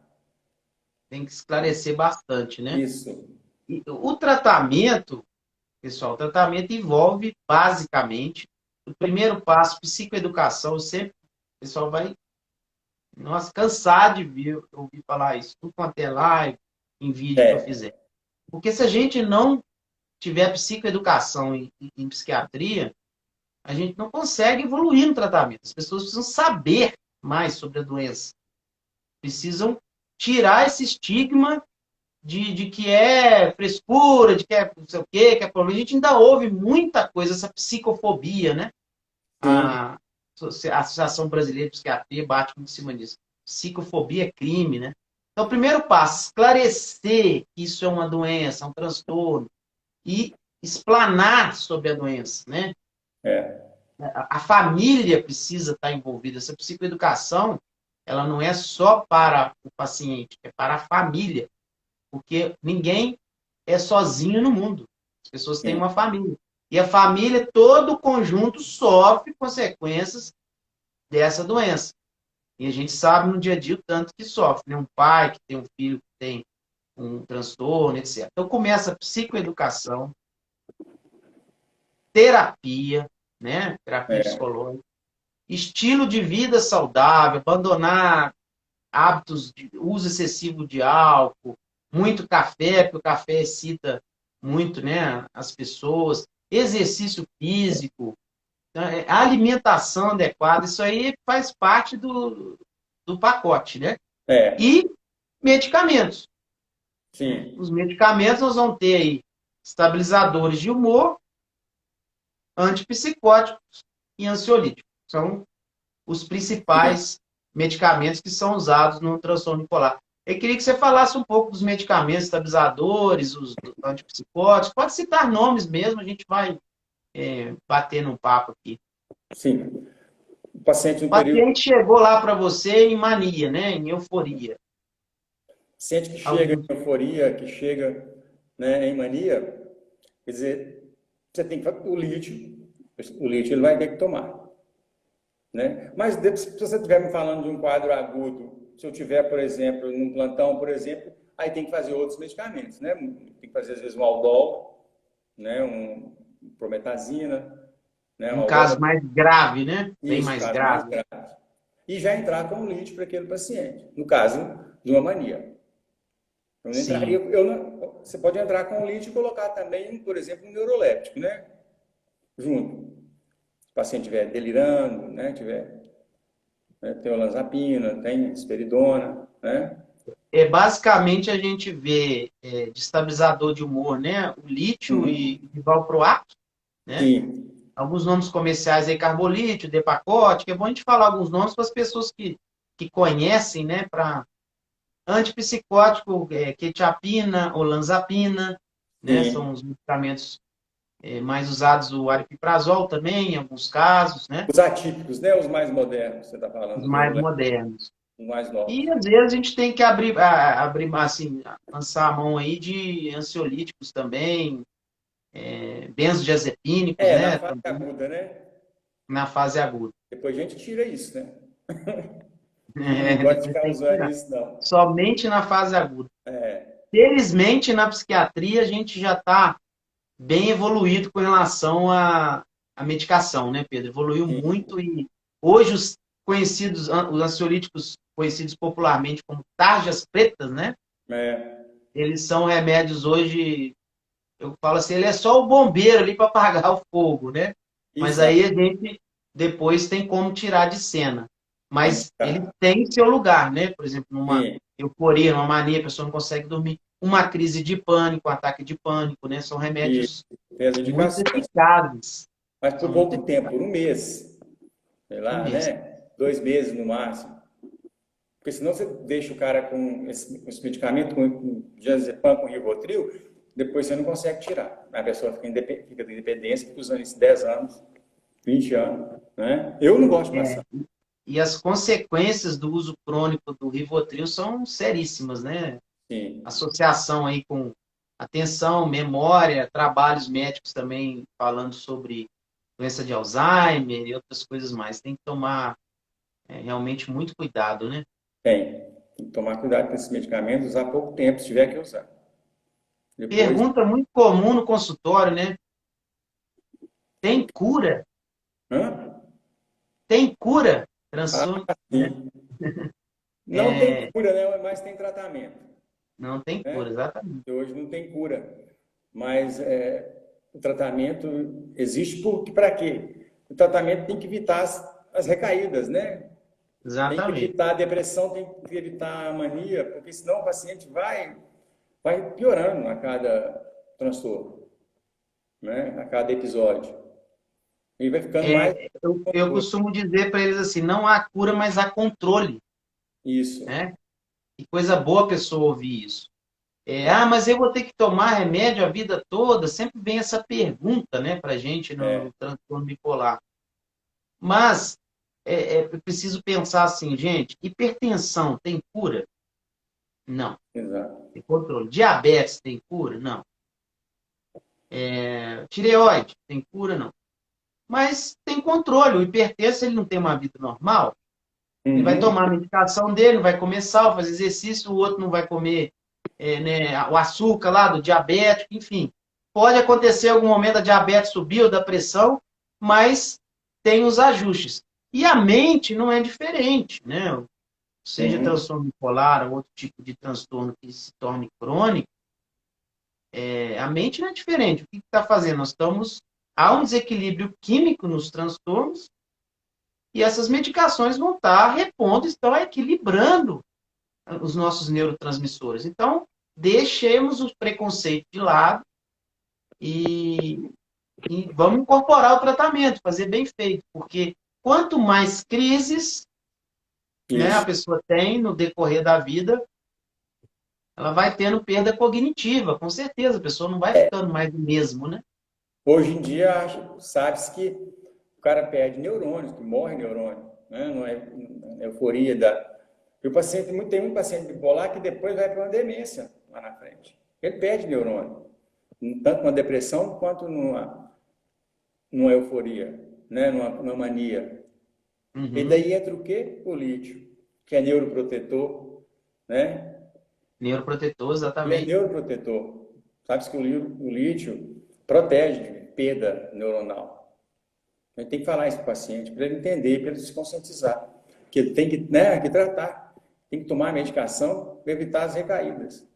tem que esclarecer bastante, né? Isso. E o tratamento, pessoal, o tratamento envolve basicamente o primeiro passo, psicoeducação. Eu sempre, o pessoal vai, nossa, cansar de ouvir falar isso, tudo quanto é live, em vídeo que eu É, fizer. Porque se a gente não tiver psicoeducação em psiquiatria, a gente não consegue evoluir no tratamento. As pessoas precisam saber mais sobre a doença. Precisam tirar esse estigma de que é frescura, de que é não sei o quê, que é problema. A gente ainda ouve muita coisa, essa psicofobia, né? Sim, A Associação Brasileira de Psiquiatria bate muito em cima disso. Psicofobia é crime, né? Então, o primeiro passo, esclarecer que isso é uma doença, um transtorno, e explanar sobre a doença, né? é, A família precisa estar envolvida. Essa psicoeducação, ela não é só para o paciente, é para a família, porque ninguém é sozinho no mundo. As pessoas têm sim, uma família. E a família, todo o conjunto, sofre consequências dessa doença. E a gente sabe no dia a dia o tanto que sofre, né? Um pai que tem um filho que tem um transtorno, etc. Então começa a psicoeducação, terapia, né? Terapia é, psicológica, estilo de vida saudável, abandonar hábitos de uso excessivo de álcool, muito café, porque o café excita muito, né, as pessoas, exercício físico, né, alimentação adequada, isso aí faz parte do pacote, né? é, E medicamentos, né? sim, Os medicamentos nós vamos ter aí estabilizadores de humor, antipsicóticos e ansiolíticos. São os sim. principais medicamentos que são usados no transtorno bipolar. Eu queria que você falasse um pouco dos medicamentos estabilizadores, os antipsicóticos. Pode citar nomes mesmo, a gente vai bater num papo aqui. Sim. O paciente O no período, paciente chegou lá para você em mania, né? Em euforia. paciente que chega em Alguns, euforia, que chega, né, em mania, quer dizer, você tem que o lítio ele vai ter que tomar, né? Mas se você estiver me falando de um quadro agudo, se eu tiver, por exemplo, num plantão, por exemplo, aí tem que fazer outros medicamentos, né? Tem que fazer às vezes um Aldol, né? Um prometazina, né? Um um Aldol, caso mais grave, né? Bem isso, mais caso mais grave. grave. E já entrar com o lítio para aquele paciente, no caso de uma mania. Eu não entraria, Sim. você pode entrar com o lítio e colocar também, por exemplo, um neuroléptico, né? Junto. Se o paciente estiver delirando, né? Tiver, né? Tem olanzapina, tem esperidona, né? Basicamente, a gente vê de estabilizador de humor, né? O lítio e Uhum. o valproato, né? Sim, Alguns nomes comerciais aí, carbolítio, depacote, que é bom a gente falar alguns nomes para as pessoas que conhecem, né? Para antipsicótico, quetiapina, olanzapina, né? São sim. os medicamentos mais usados, o aripiprazol também, em alguns casos, né? Os atípicos, né? Os mais modernos, você está Os falando, os mais neurolépticos, modernos. os mais E novos. às vezes a gente tem que abrir assim, lançar a mão aí de ansiolíticos também, benzodiazepínicos, É, na né? fase Também aguda, né? na fase aguda. Depois a gente tira isso, né? Eu não gosto de Depois ficar tem que usando tirar. isso, não. Somente na fase aguda. É, Felizmente, na psiquiatria, a gente já está bem evoluído com relação à medicação, né, Pedro? Evoluiu sim, muito e hoje os ansiolíticos conhecidos popularmente como tarjas pretas, né? é, Eles são remédios hoje, eu falo assim, ele é só o bombeiro ali para apagar o fogo, né? Mas aí exato. a gente depois tem como tirar de cena. Tem que Mas ele ficar. tem seu lugar, né? Por exemplo, numa Sim, euforia, numa mania, a pessoa não consegue dormir. Uma crise de pânico, um ataque de pânico, né? São e remédios tem as muito indicações. eficazes. Mas por São muito pouco tempo, eficazes. por um mês, sei Um lá, mês. né? 2 meses no máximo. Porque senão você deixa o cara com esse medicamento, com diazepam, com Rivotril, depois você não consegue tirar. A pessoa fica de dependência, fica usando isso 10 anos, 20 anos, né? Eu não gosto de passar. E as consequências do uso crônico do Rivotril são seríssimas, né? Sim, Associação aí com atenção, memória, trabalhos médicos também falando sobre doença de Alzheimer e outras coisas mais. Tem que tomar realmente muito cuidado, né? tem. Tem que tomar cuidado com esses medicamentos, usar pouco tempo, se tiver que usar. Depois, Pergunta muito comum no consultório, né? Tem cura? hã? Tem cura? Ah, Transtorno, né? sim. Não tem cura, né? Mas tem tratamento, Não tem cura, né? exatamente. E hoje não tem cura. Mas o tratamento existe para quê? O tratamento tem que evitar as recaídas, né? Tem que Exatamente. evitar a depressão, tem que evitar a mania, porque senão o paciente vai, vai piorando a cada transtorno, né? A cada episódio. E vai ficando mais Eu costumo dizer para eles assim, não há cura, mas há controle, isso. né? Que coisa boa a pessoa ouvir isso. Mas eu vou ter que tomar remédio a vida toda? Sempre vem essa pergunta, né, para gente no transtorno bipolar. Mas é preciso pensar assim, gente, hipertensão tem cura? Não. Exato. Tem controle. Diabetes tem cura? Não. Tireoide tem cura? Não. Mas tem controle. O hipertenso, ele não tem uma vida normal. Ele vai tomar a medicação dele, vai comer sal, fazer exercício, o outro não vai comer né, o açúcar lá do diabético, enfim. Pode acontecer em algum momento a diabetes subir ou da pressão, mas tem os ajustes. E a mente não é diferente, né? Seja transtorno bipolar ou outro tipo de transtorno que se torne crônico, a mente não é diferente. O que está fazendo? Há um desequilíbrio químico nos transtornos e essas medicações vão estar repondo, estão equilibrando os nossos neurotransmissores. Então, deixemos os preconceitos de lado e vamos incorporar o tratamento, fazer bem feito, porque quanto mais crises né, a pessoa tem no decorrer da vida, ela vai tendo perda cognitiva, com certeza, a pessoa não vai ficando mais o mesmo, né? Hoje em dia, sabe-se que o cara perde neurônios, que morre neurônio, né? Não é euforia da... E o paciente, tem um paciente bipolar que depois vai para uma demência lá na frente. Ele perde neurônio, tanto numa depressão quanto numa euforia, né? numa mania. E daí entra o quê? O lítio, que é neuroprotetor, né? Neuroprotetor, Ele é exatamente. neuroprotetor. Sabe-se que o lítio protege de perda neuronal. A gente tem que falar isso para o paciente, para ele entender, para ele se conscientizar. Que ele tem que tratar, tem que tomar medicação para evitar as recaídas.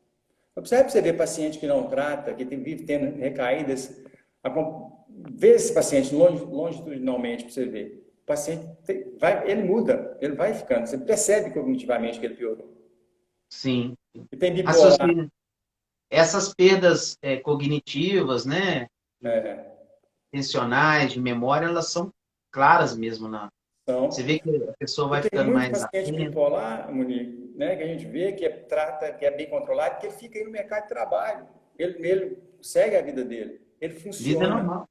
Observe para você ver paciente que não trata, que vive tendo recaídas. Vê esse paciente longitudinalmente para você ver. O paciente ele muda, ele vai ficando. Você percebe cognitivamente que ele piorou. Sim. E tem bipolar. Essas perdas cognitivas, né? Intencionais, de memória, elas são claras mesmo. Você vê que a pessoa vai ficando mais atenta. Tem muito paciente bipolar, Monique, né, que a gente vê que trata, que é bem controlado, que ele fica aí no mercado de trabalho. Ele segue a vida dele. Ele funciona. Vida normal.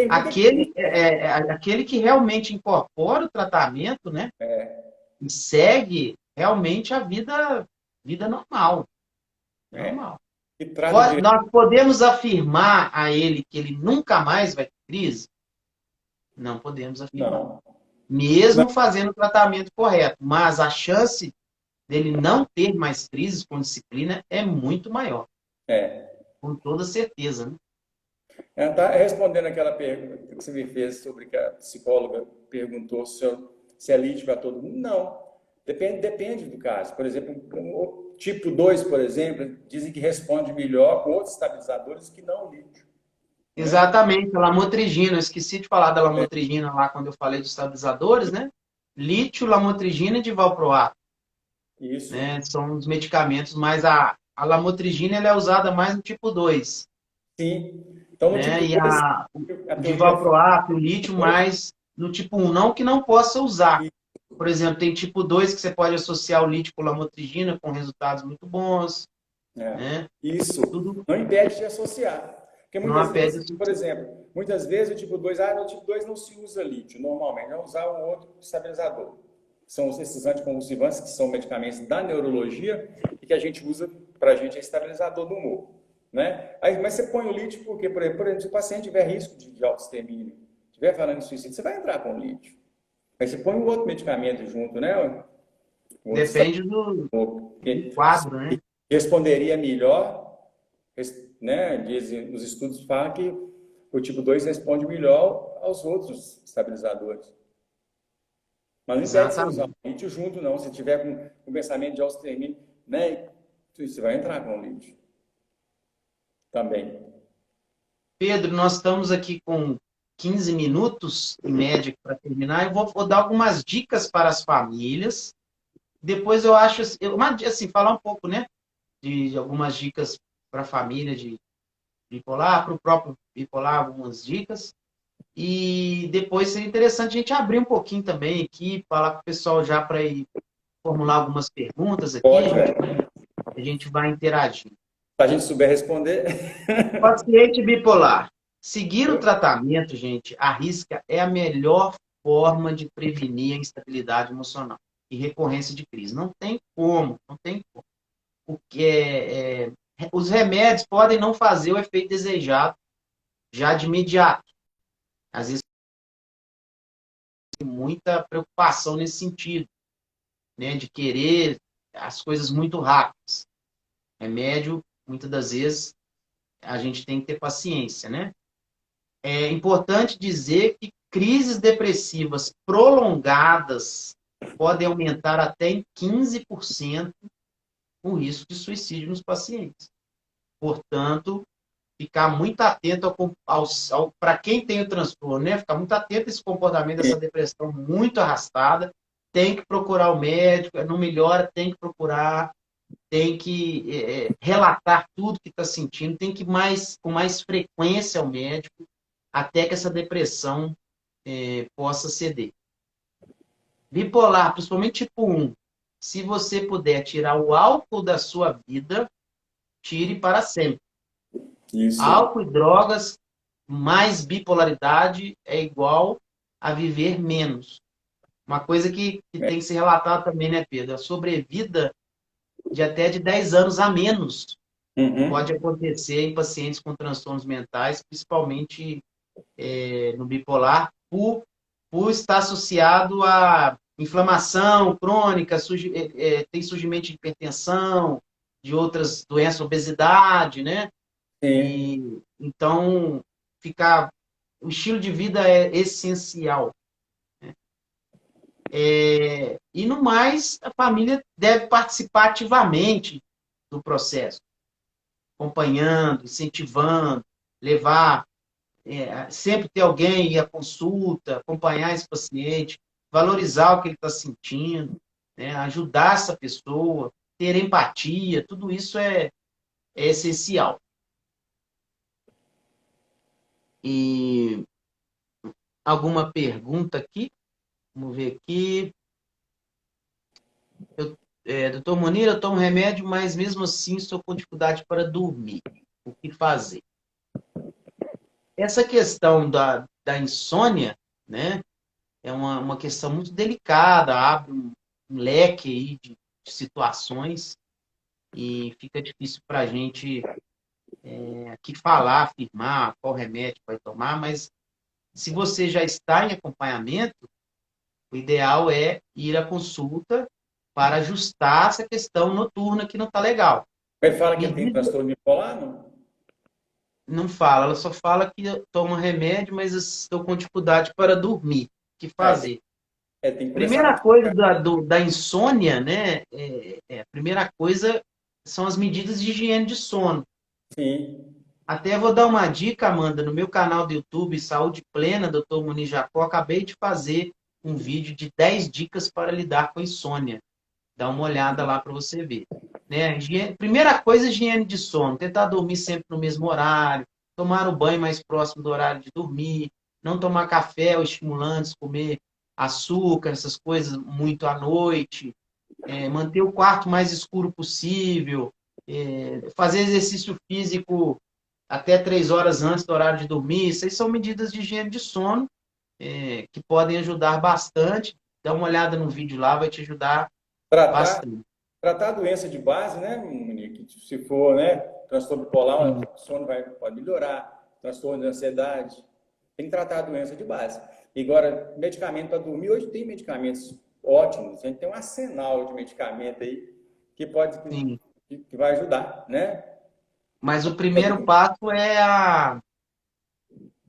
Aquele que realmente incorpora o tratamento, né? E segue realmente a vida normal. Normal. Nós podemos afirmar a ele que ele nunca mais vai ter crise? Não podemos afirmar. Não. Mesmo fazendo o tratamento correto. Mas a chance dele não ter mais crises com disciplina é muito maior. Com toda certeza, né? Ela está respondendo aquela pergunta que você me fez sobre que a psicóloga perguntou se é lítio para todo mundo. Não. Depende do caso. Por exemplo, o tipo 2, por exemplo, dizem que responde melhor com outros estabilizadores que não o lítio. Exatamente, a lamotrigina. Eu esqueci de falar da lamotrigina lá quando eu falei dos estabilizadores, né? Lítio, lamotrigina e divalproato. Isso. Né? São os medicamentos, mas a lamotrigina ela é usada mais no tipo 2. Sim. Então, no tipo 2, o divalproato, o lítio, mais no tipo 1. Não que não possa usar. Por exemplo, tem tipo 2 que você pode associar o lítio com lamotrigina com resultados muito bons. Né? Isso. Não impede de associar. Porque muitas vezes, por exemplo, muitas vezes o tipo 2, no tipo 2 não se usa lítio, normalmente, vai usar um outro estabilizador. São esses anticonvulsivantes, que são medicamentos da neurologia e que a gente usa para a gente é estabilizador do humor. Né? Mas você põe o lítio porque, por exemplo, se o paciente tiver risco de autoextermínio, estiver falando em suicídio, você vai entrar com o lítio. Mas você põe um outro medicamento junto, né? Depende do quadro, né? Responderia melhor, né? Dizem, os estudos falam que o tipo 2 responde melhor aos outros estabilizadores. Mas não impede você usar o lítio junto, não. Se tiver com pensamento de autoextermínio, né? Você vai entrar com o lítio. Também. Pedro, nós estamos aqui com 15 minutos, em média, para terminar. Eu vou dar algumas dicas para as famílias. Depois eu acho, assim, falar um pouco, né? de algumas dicas para a família de bipolar, para o próprio bipolar, algumas dicas. E depois seria interessante a gente abrir um pouquinho também aqui, falar com o pessoal já para ir formular algumas perguntas aqui, Pode, velho. a gente vai interagir. Se a gente souber responder. Paciente bipolar. Seguir o tratamento, gente, a risca é a melhor forma de prevenir a instabilidade emocional e recorrência de crise. Não tem como, não tem como. Os remédios podem não fazer o efeito desejado já de imediato. Às vezes tem muita preocupação nesse sentido, né, de querer as coisas muito rápidas. Remédio, muitas das vezes, a gente tem que ter paciência, né? É importante dizer que crises depressivas prolongadas podem aumentar até em 15% o risco de suicídio nos pacientes. Portanto, ficar muito atento para quem tem o transtorno, né? Ficar muito atento a esse comportamento dessa depressão muito arrastada. Tem que procurar o médico, não melhora, tem que procurar, tem que relatar tudo que está sentindo, tem que ir com mais frequência ao médico, até que essa depressão possa ceder. Bipolar, principalmente tipo 1, se você puder tirar o álcool da sua vida, tire para sempre. Isso. Álcool e drogas mais bipolaridade é igual a viver menos. Uma coisa que tem que ser relatada também, né, Pedro? A sobrevida de até de 10 anos a menos pode acontecer em pacientes com transtornos mentais, principalmente no bipolar, por estar associado a inflamação crônica, tem surgimento de hipertensão, de outras doenças, obesidade, né? E, então, o estilo de vida é essencial. Né? E, no mais, a família deve participar ativamente do processo, acompanhando, incentivando, levar, sempre ter alguém ir à consulta, acompanhar esse paciente, valorizar o que ele está sentindo, né? Ajudar essa pessoa, ter empatia, tudo isso é essencial. E alguma pergunta aqui? Vamos ver aqui. Doutor Munir, eu tomo remédio, mas mesmo assim estou com dificuldade para dormir. O que fazer? Essa questão da insônia, né, é uma questão muito delicada, abre um leque aí de situações e fica difícil para a gente aqui falar, afirmar qual remédio vai tomar, mas se você já está em acompanhamento, o ideal é ir à consulta para ajustar essa questão noturna que não está legal. Ele fala que ele tem transtorno bipolar, não? Não fala, ela só fala que toma remédio, mas estou com dificuldade para dormir. O que fazer? Tem que Primeira coisa da insônia, né? A primeira coisa são as medidas de higiene de sono. Sim. Até vou dar uma dica, Amanda, no meu canal do YouTube, Saúde Plena, Dr. Muniz Jacó, acabei de fazer um vídeo de 10 dicas para lidar com a insônia. Dá uma olhada lá para você ver. Né? Primeira coisa, higiene de sono. Tentar dormir sempre no mesmo horário, tomar o banho mais próximo do horário de dormir, não tomar café ou estimulantes, comer açúcar, essas coisas muito à noite, manter o quarto mais escuro possível, fazer exercício físico até 3 horas antes do horário de dormir. Essas são medidas de higiene de sono que podem ajudar bastante. Dá uma olhada no vídeo lá, vai te ajudar bastante. Tratar a doença de base, né, Monique? Se for, né, transtorno bipolar, o sono pode melhorar, transtorno de ansiedade, tem que tratar a doença de base. E agora, medicamento para dormir, hoje tem medicamentos ótimos, a gente tem um arsenal de medicamento aí que que vai ajudar, né? Mas o primeiro passo é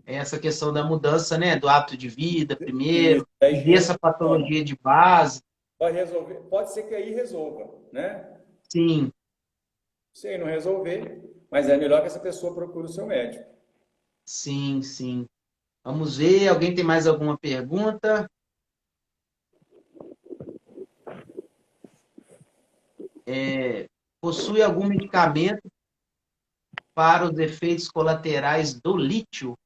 essa questão da mudança, né, do hábito de vida, primeiro, e essa patologia de base. Pode resolver, pode ser que aí resolva, né? Sim. Se aí não resolver, mas é melhor que essa pessoa procure o seu médico. Sim, sim. Vamos ver, alguém tem mais alguma pergunta? possui algum medicamento para os efeitos colaterais do lítio?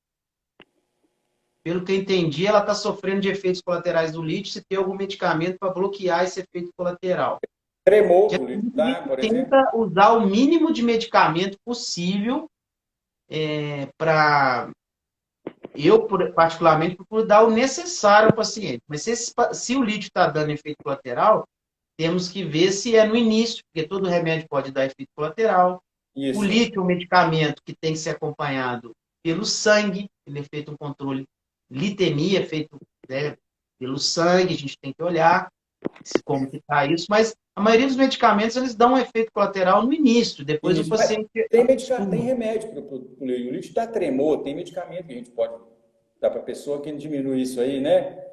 Pelo que eu entendi, ela está sofrendo de efeitos colaterais do lítio, se tem algum medicamento para bloquear esse efeito colateral. Tremor Já do lítio, tá? Por exemplo. tenta usar o mínimo de medicamento possível para... Eu, particularmente, procuro dar o necessário ao paciente. Mas se o lítio está dando efeito colateral, temos que ver se é no início, porque todo remédio pode dar efeito colateral. O Isso. lítio é um medicamento que tem que ser acompanhado pelo sangue, ele é feito um controle, litemia é feito, né, pelo sangue, a gente tem que olhar como que está isso, mas a maioria dos medicamentos eles dão um efeito colateral no início, depois o Isso. Mas paciente tem remédio para o lítio dá tremor, tem medicamento que a gente pode dar para a pessoa que diminui isso aí, né?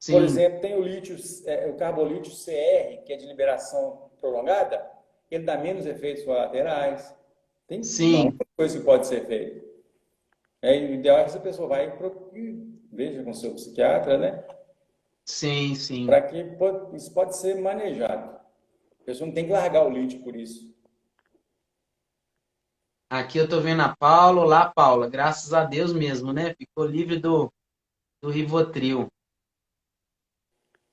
Por Sim, exemplo, tem o lítio, o carbolítio CR, que é de liberação prolongada, ele dá menos efeitos colaterais. Tem uma sim, outra coisa que pode ser feita. O ideal é que essa pessoa vai veja com o seu psiquiatra, né? sim, sim. Para que isso pode ser manejado. A pessoa não tem que largar o lítio por isso. Aqui eu tô vendo a Paula. Olá, Paula. Graças a Deus mesmo, né? Ficou livre do Rivotril.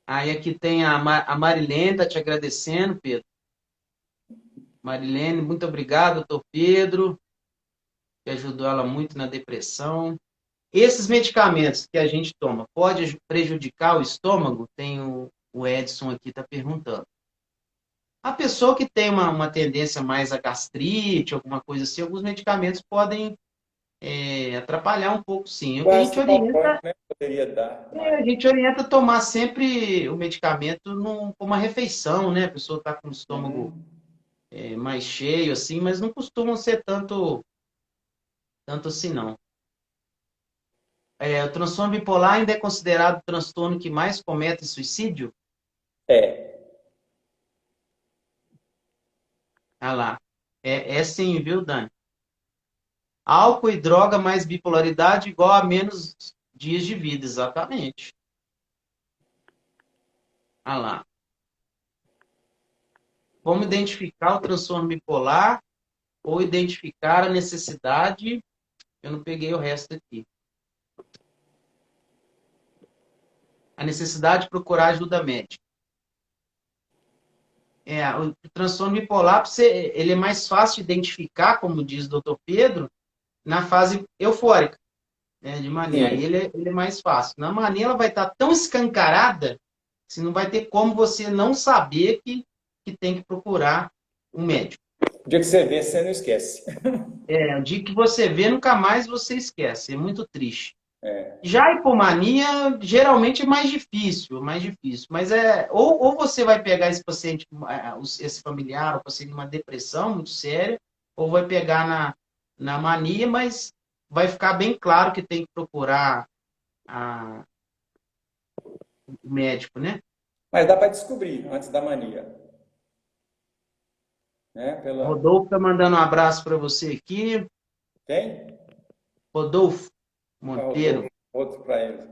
Aí aqui tem a Marilene, tá te agradecendo, Pedro. Marilene, muito obrigado, doutor Pedro, que ajudou ela muito na depressão. Esses medicamentos que a gente toma, pode prejudicar o estômago? Tem o Edson aqui, está perguntando. A pessoa que tem uma tendência mais a gastrite, alguma coisa assim, alguns medicamentos podem atrapalhar um pouco, sim. O que Quase calmante, né? Poderia dar a mais. gente orienta a tomar sempre o medicamento com uma refeição, né? A pessoa está com o estômago Uhum. mais cheio, assim, mas não costumam ser tanto assim, não. O transtorno bipolar ainda é considerado o transtorno que mais comete suicídio? É. Ah lá. É sim, viu, Dani? Álcool e droga mais bipolaridade igual a menos dias de vida, exatamente. Ah lá. Como identificar o transtorno bipolar ou identificar a necessidade? Eu não peguei o resto aqui. A necessidade de procurar ajuda médica. O transtorno bipolar, ele é mais fácil de identificar, como diz o doutor Pedro, na fase eufórica, né, de mania. Aí Sim. ele é mais fácil. Na mania, ela vai estar tão escancarada que não vai ter como você não saber que tem que procurar um médico. O dia que você vê, você não esquece. O dia que você vê, nunca mais você esquece. É muito triste. É. Já a hipomania, geralmente é mais difícil, mais difícil. Mas ou você vai pegar esse paciente, esse familiar, o paciente numa depressão muito séria, ou vai pegar na mania, mas vai ficar bem claro que tem que procurar o médico, né? Mas dá para descobrir antes da mania. Né? Rodolfo está mandando um abraço para você aqui. Quem? Rodolfo Rodolfo. Monteiro. Outro para ele.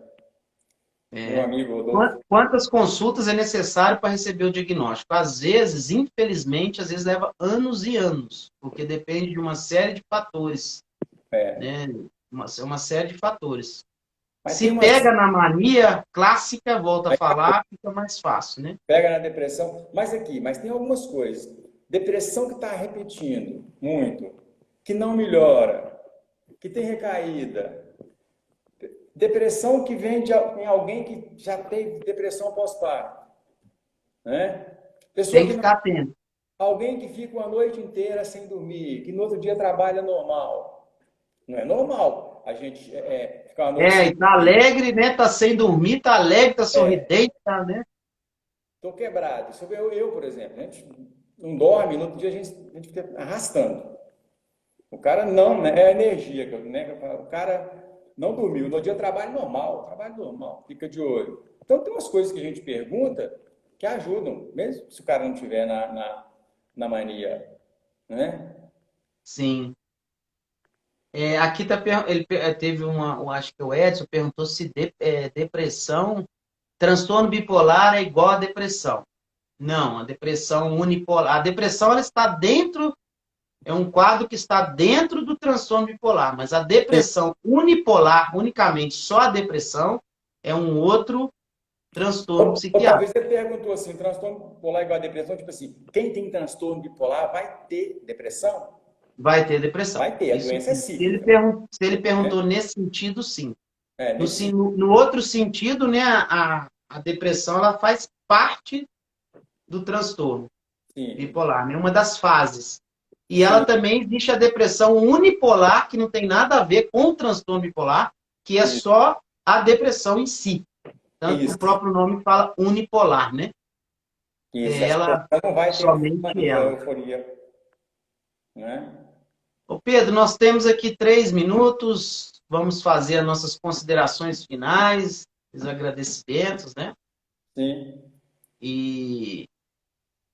Meu amigo Rodolfo. Quantas consultas é necessário para receber o diagnóstico? Às vezes, infelizmente, às vezes leva anos e anos, porque depende de uma série de fatores, né? Uma série de fatores. Mas tem Se umas... pega na mania clássica, volta a falar, fica mais fácil, né? Pega na depressão. Mas tem algumas coisas. Depressão que está repetindo muito, que não melhora, que tem recaída. Depressão que vem em alguém que já teve depressão pós-parto. Né? Tem que ficar atento. Alguém que fica uma noite inteira sem dormir, que no outro dia trabalha normal. Não é normal a gente ficar uma noite sem E tá dormir. alegre, né? Tá sem dormir, tá alegre, tá sorridente, tá, né? Estou quebrado. Eu, por exemplo, a gente não dorme, no outro dia a gente fica arrastando. O cara não, né? É a energia, né? O cara não dormiu, no dia trabalho normal, fica de olho. Então tem umas coisas que a gente pergunta que ajudam, mesmo se o cara não estiver na mania, né? Sim. Aqui ele teve acho que o Edson perguntou se depressão, transtorno bipolar é igual a depressão. Não, a depressão unipolar. A depressão ela está dentro, é um quadro que está dentro do transtorno bipolar, mas a depressão unipolar, unicamente só a depressão, é um outro transtorno Ou talvez psiquiátrico. você perguntou assim, transtorno bipolar igual a depressão, tipo assim, quem tem transtorno bipolar vai ter depressão? Vai ter depressão. Vai ter, a Isso, doença é cíclica, se ele né? perguntou nesse sentido, sim. É, No, nesse no outro sentido, né, a depressão ela faz parte do transtorno sim, bipolar, né, uma das fases. E ela sim, também existe a depressão unipolar, que não tem nada a ver com o transtorno bipolar, que é isso, só a depressão em si. Tanto que o isso, próprio nome fala unipolar, né? isso. É Essa ela, pessoa não vai ter somente mania, ela. euforia, né? Ô Pedro, nós temos aqui 3 minutos, vamos fazer as nossas considerações finais, os agradecimentos, né? Sim. E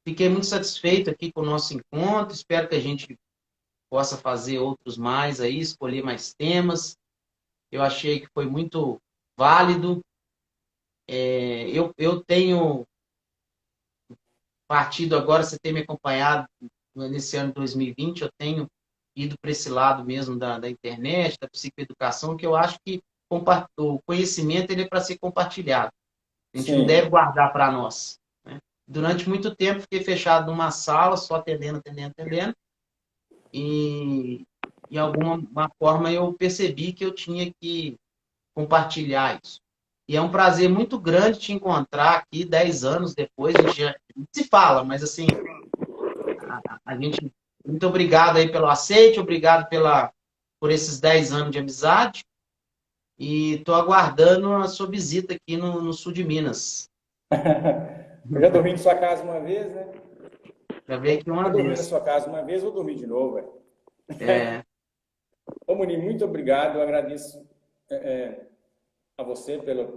fiquei muito satisfeito aqui com o nosso encontro, espero que a gente possa fazer outros mais aí, escolher mais temas. Eu achei que foi muito válido. Eu tenho partido agora, você tem me acompanhado nesse ano de 2020, eu tenho ido para esse lado mesmo da internet, da psicoeducação, que eu acho que o conhecimento ele é para ser compartilhado. A gente não deve Sim. guardar para nós. Né? Durante muito tempo fiquei fechado numa sala, só atendendo, atendendo, atendendo, e de alguma forma eu percebi que eu tinha que compartilhar isso. E é um prazer muito grande te encontrar aqui 10 anos depois. A gente se fala, mas assim, a gente. Muito obrigado aí pelo aceite, obrigado por esses 10 anos de amizade. E estou aguardando a sua visita aqui no sul de Minas. Eu já dormi em sua casa uma vez, né? Já veio aqui Já uma dormi na vez. sua casa uma vez, vou dormir de novo, velho. É, Ô, Muni, muito obrigado. Eu agradeço a você pela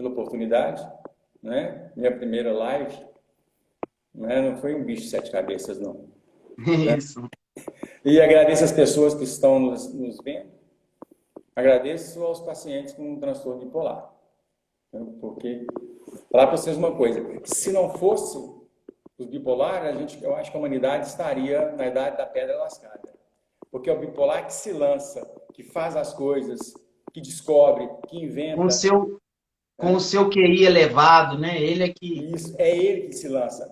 oportunidade, né? Minha primeira live, né? Não foi um bicho de sete cabeças, não. isso. E agradeço as pessoas que estão nos vendo. Agradeço aos pacientes com transtorno bipolar. Né? Porque, falar para vocês uma coisa, se não fosse os bipolares, eu acho que a humanidade estaria na idade da pedra lascada. Porque é o bipolar que se lança, que faz as coisas, que descobre, que Com o inventa, seu, com o né? seu QI elevado, né? E isso é ele que se lança,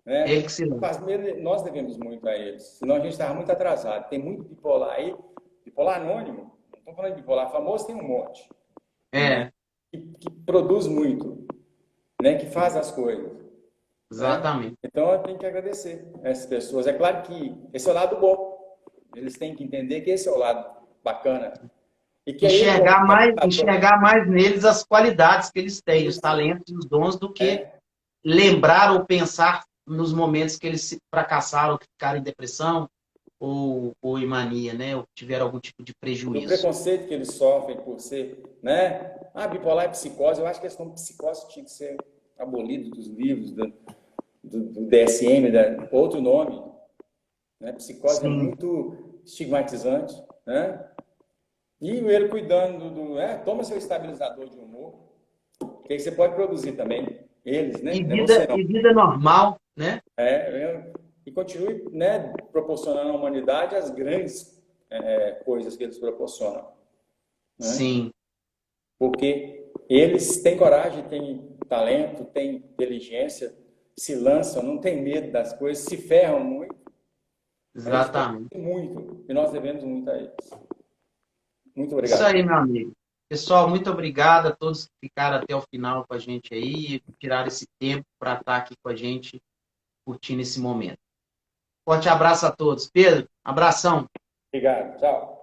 Ele né? que se lembra. Nós devemos muito a eles, senão a gente estava muito atrasado. Tem muito bipolar aí, bipolar anônimo, não estou falando de bipolar famoso, tem um monte, né? É, Que produz muito, né? Que faz as coisas, né? exatamente. Então eu tenho que agradecer a essas pessoas. É claro que esse é o lado bom, eles têm que entender que esse é o lado bacana e que aí como Enxergar mais neles as qualidades que eles têm, os isso, talentos e os dons, do que é, lembrar ou pensar nos momentos que eles fracassaram, que ficaram em depressão ou em mania, né? Ou tiveram algum tipo de do prejuízo. preconceito que eles sofrem por ser, né? Ah, bipolar e psicose, eu acho que esse nome psicose tinha que ser abolido dos livros do DSM, outro nome, né? Psicose é Sim, muito estigmatizante, né? E ele cuidando toma seu estabilizador de humor, que aí você pode produzir também, eles, né? Não é você não. e vida normal, né? E continue, né, proporcionando à humanidade as grandes coisas que eles proporcionam, né? Sim, Porque eles têm coragem, têm talento, têm inteligência, se lançam, não têm medo das coisas, se ferram muito, mas eles exatamente. produzem muito e nós devemos muito a eles. Muito Isso obrigado. aí, meu amigo. Pessoal, muito obrigado a todos que ficaram até o final com a gente aí, tiraram esse tempo para estar aqui com a gente, curtindo esse momento. Forte abraço a todos. Pedro, abração. Obrigado. Tchau.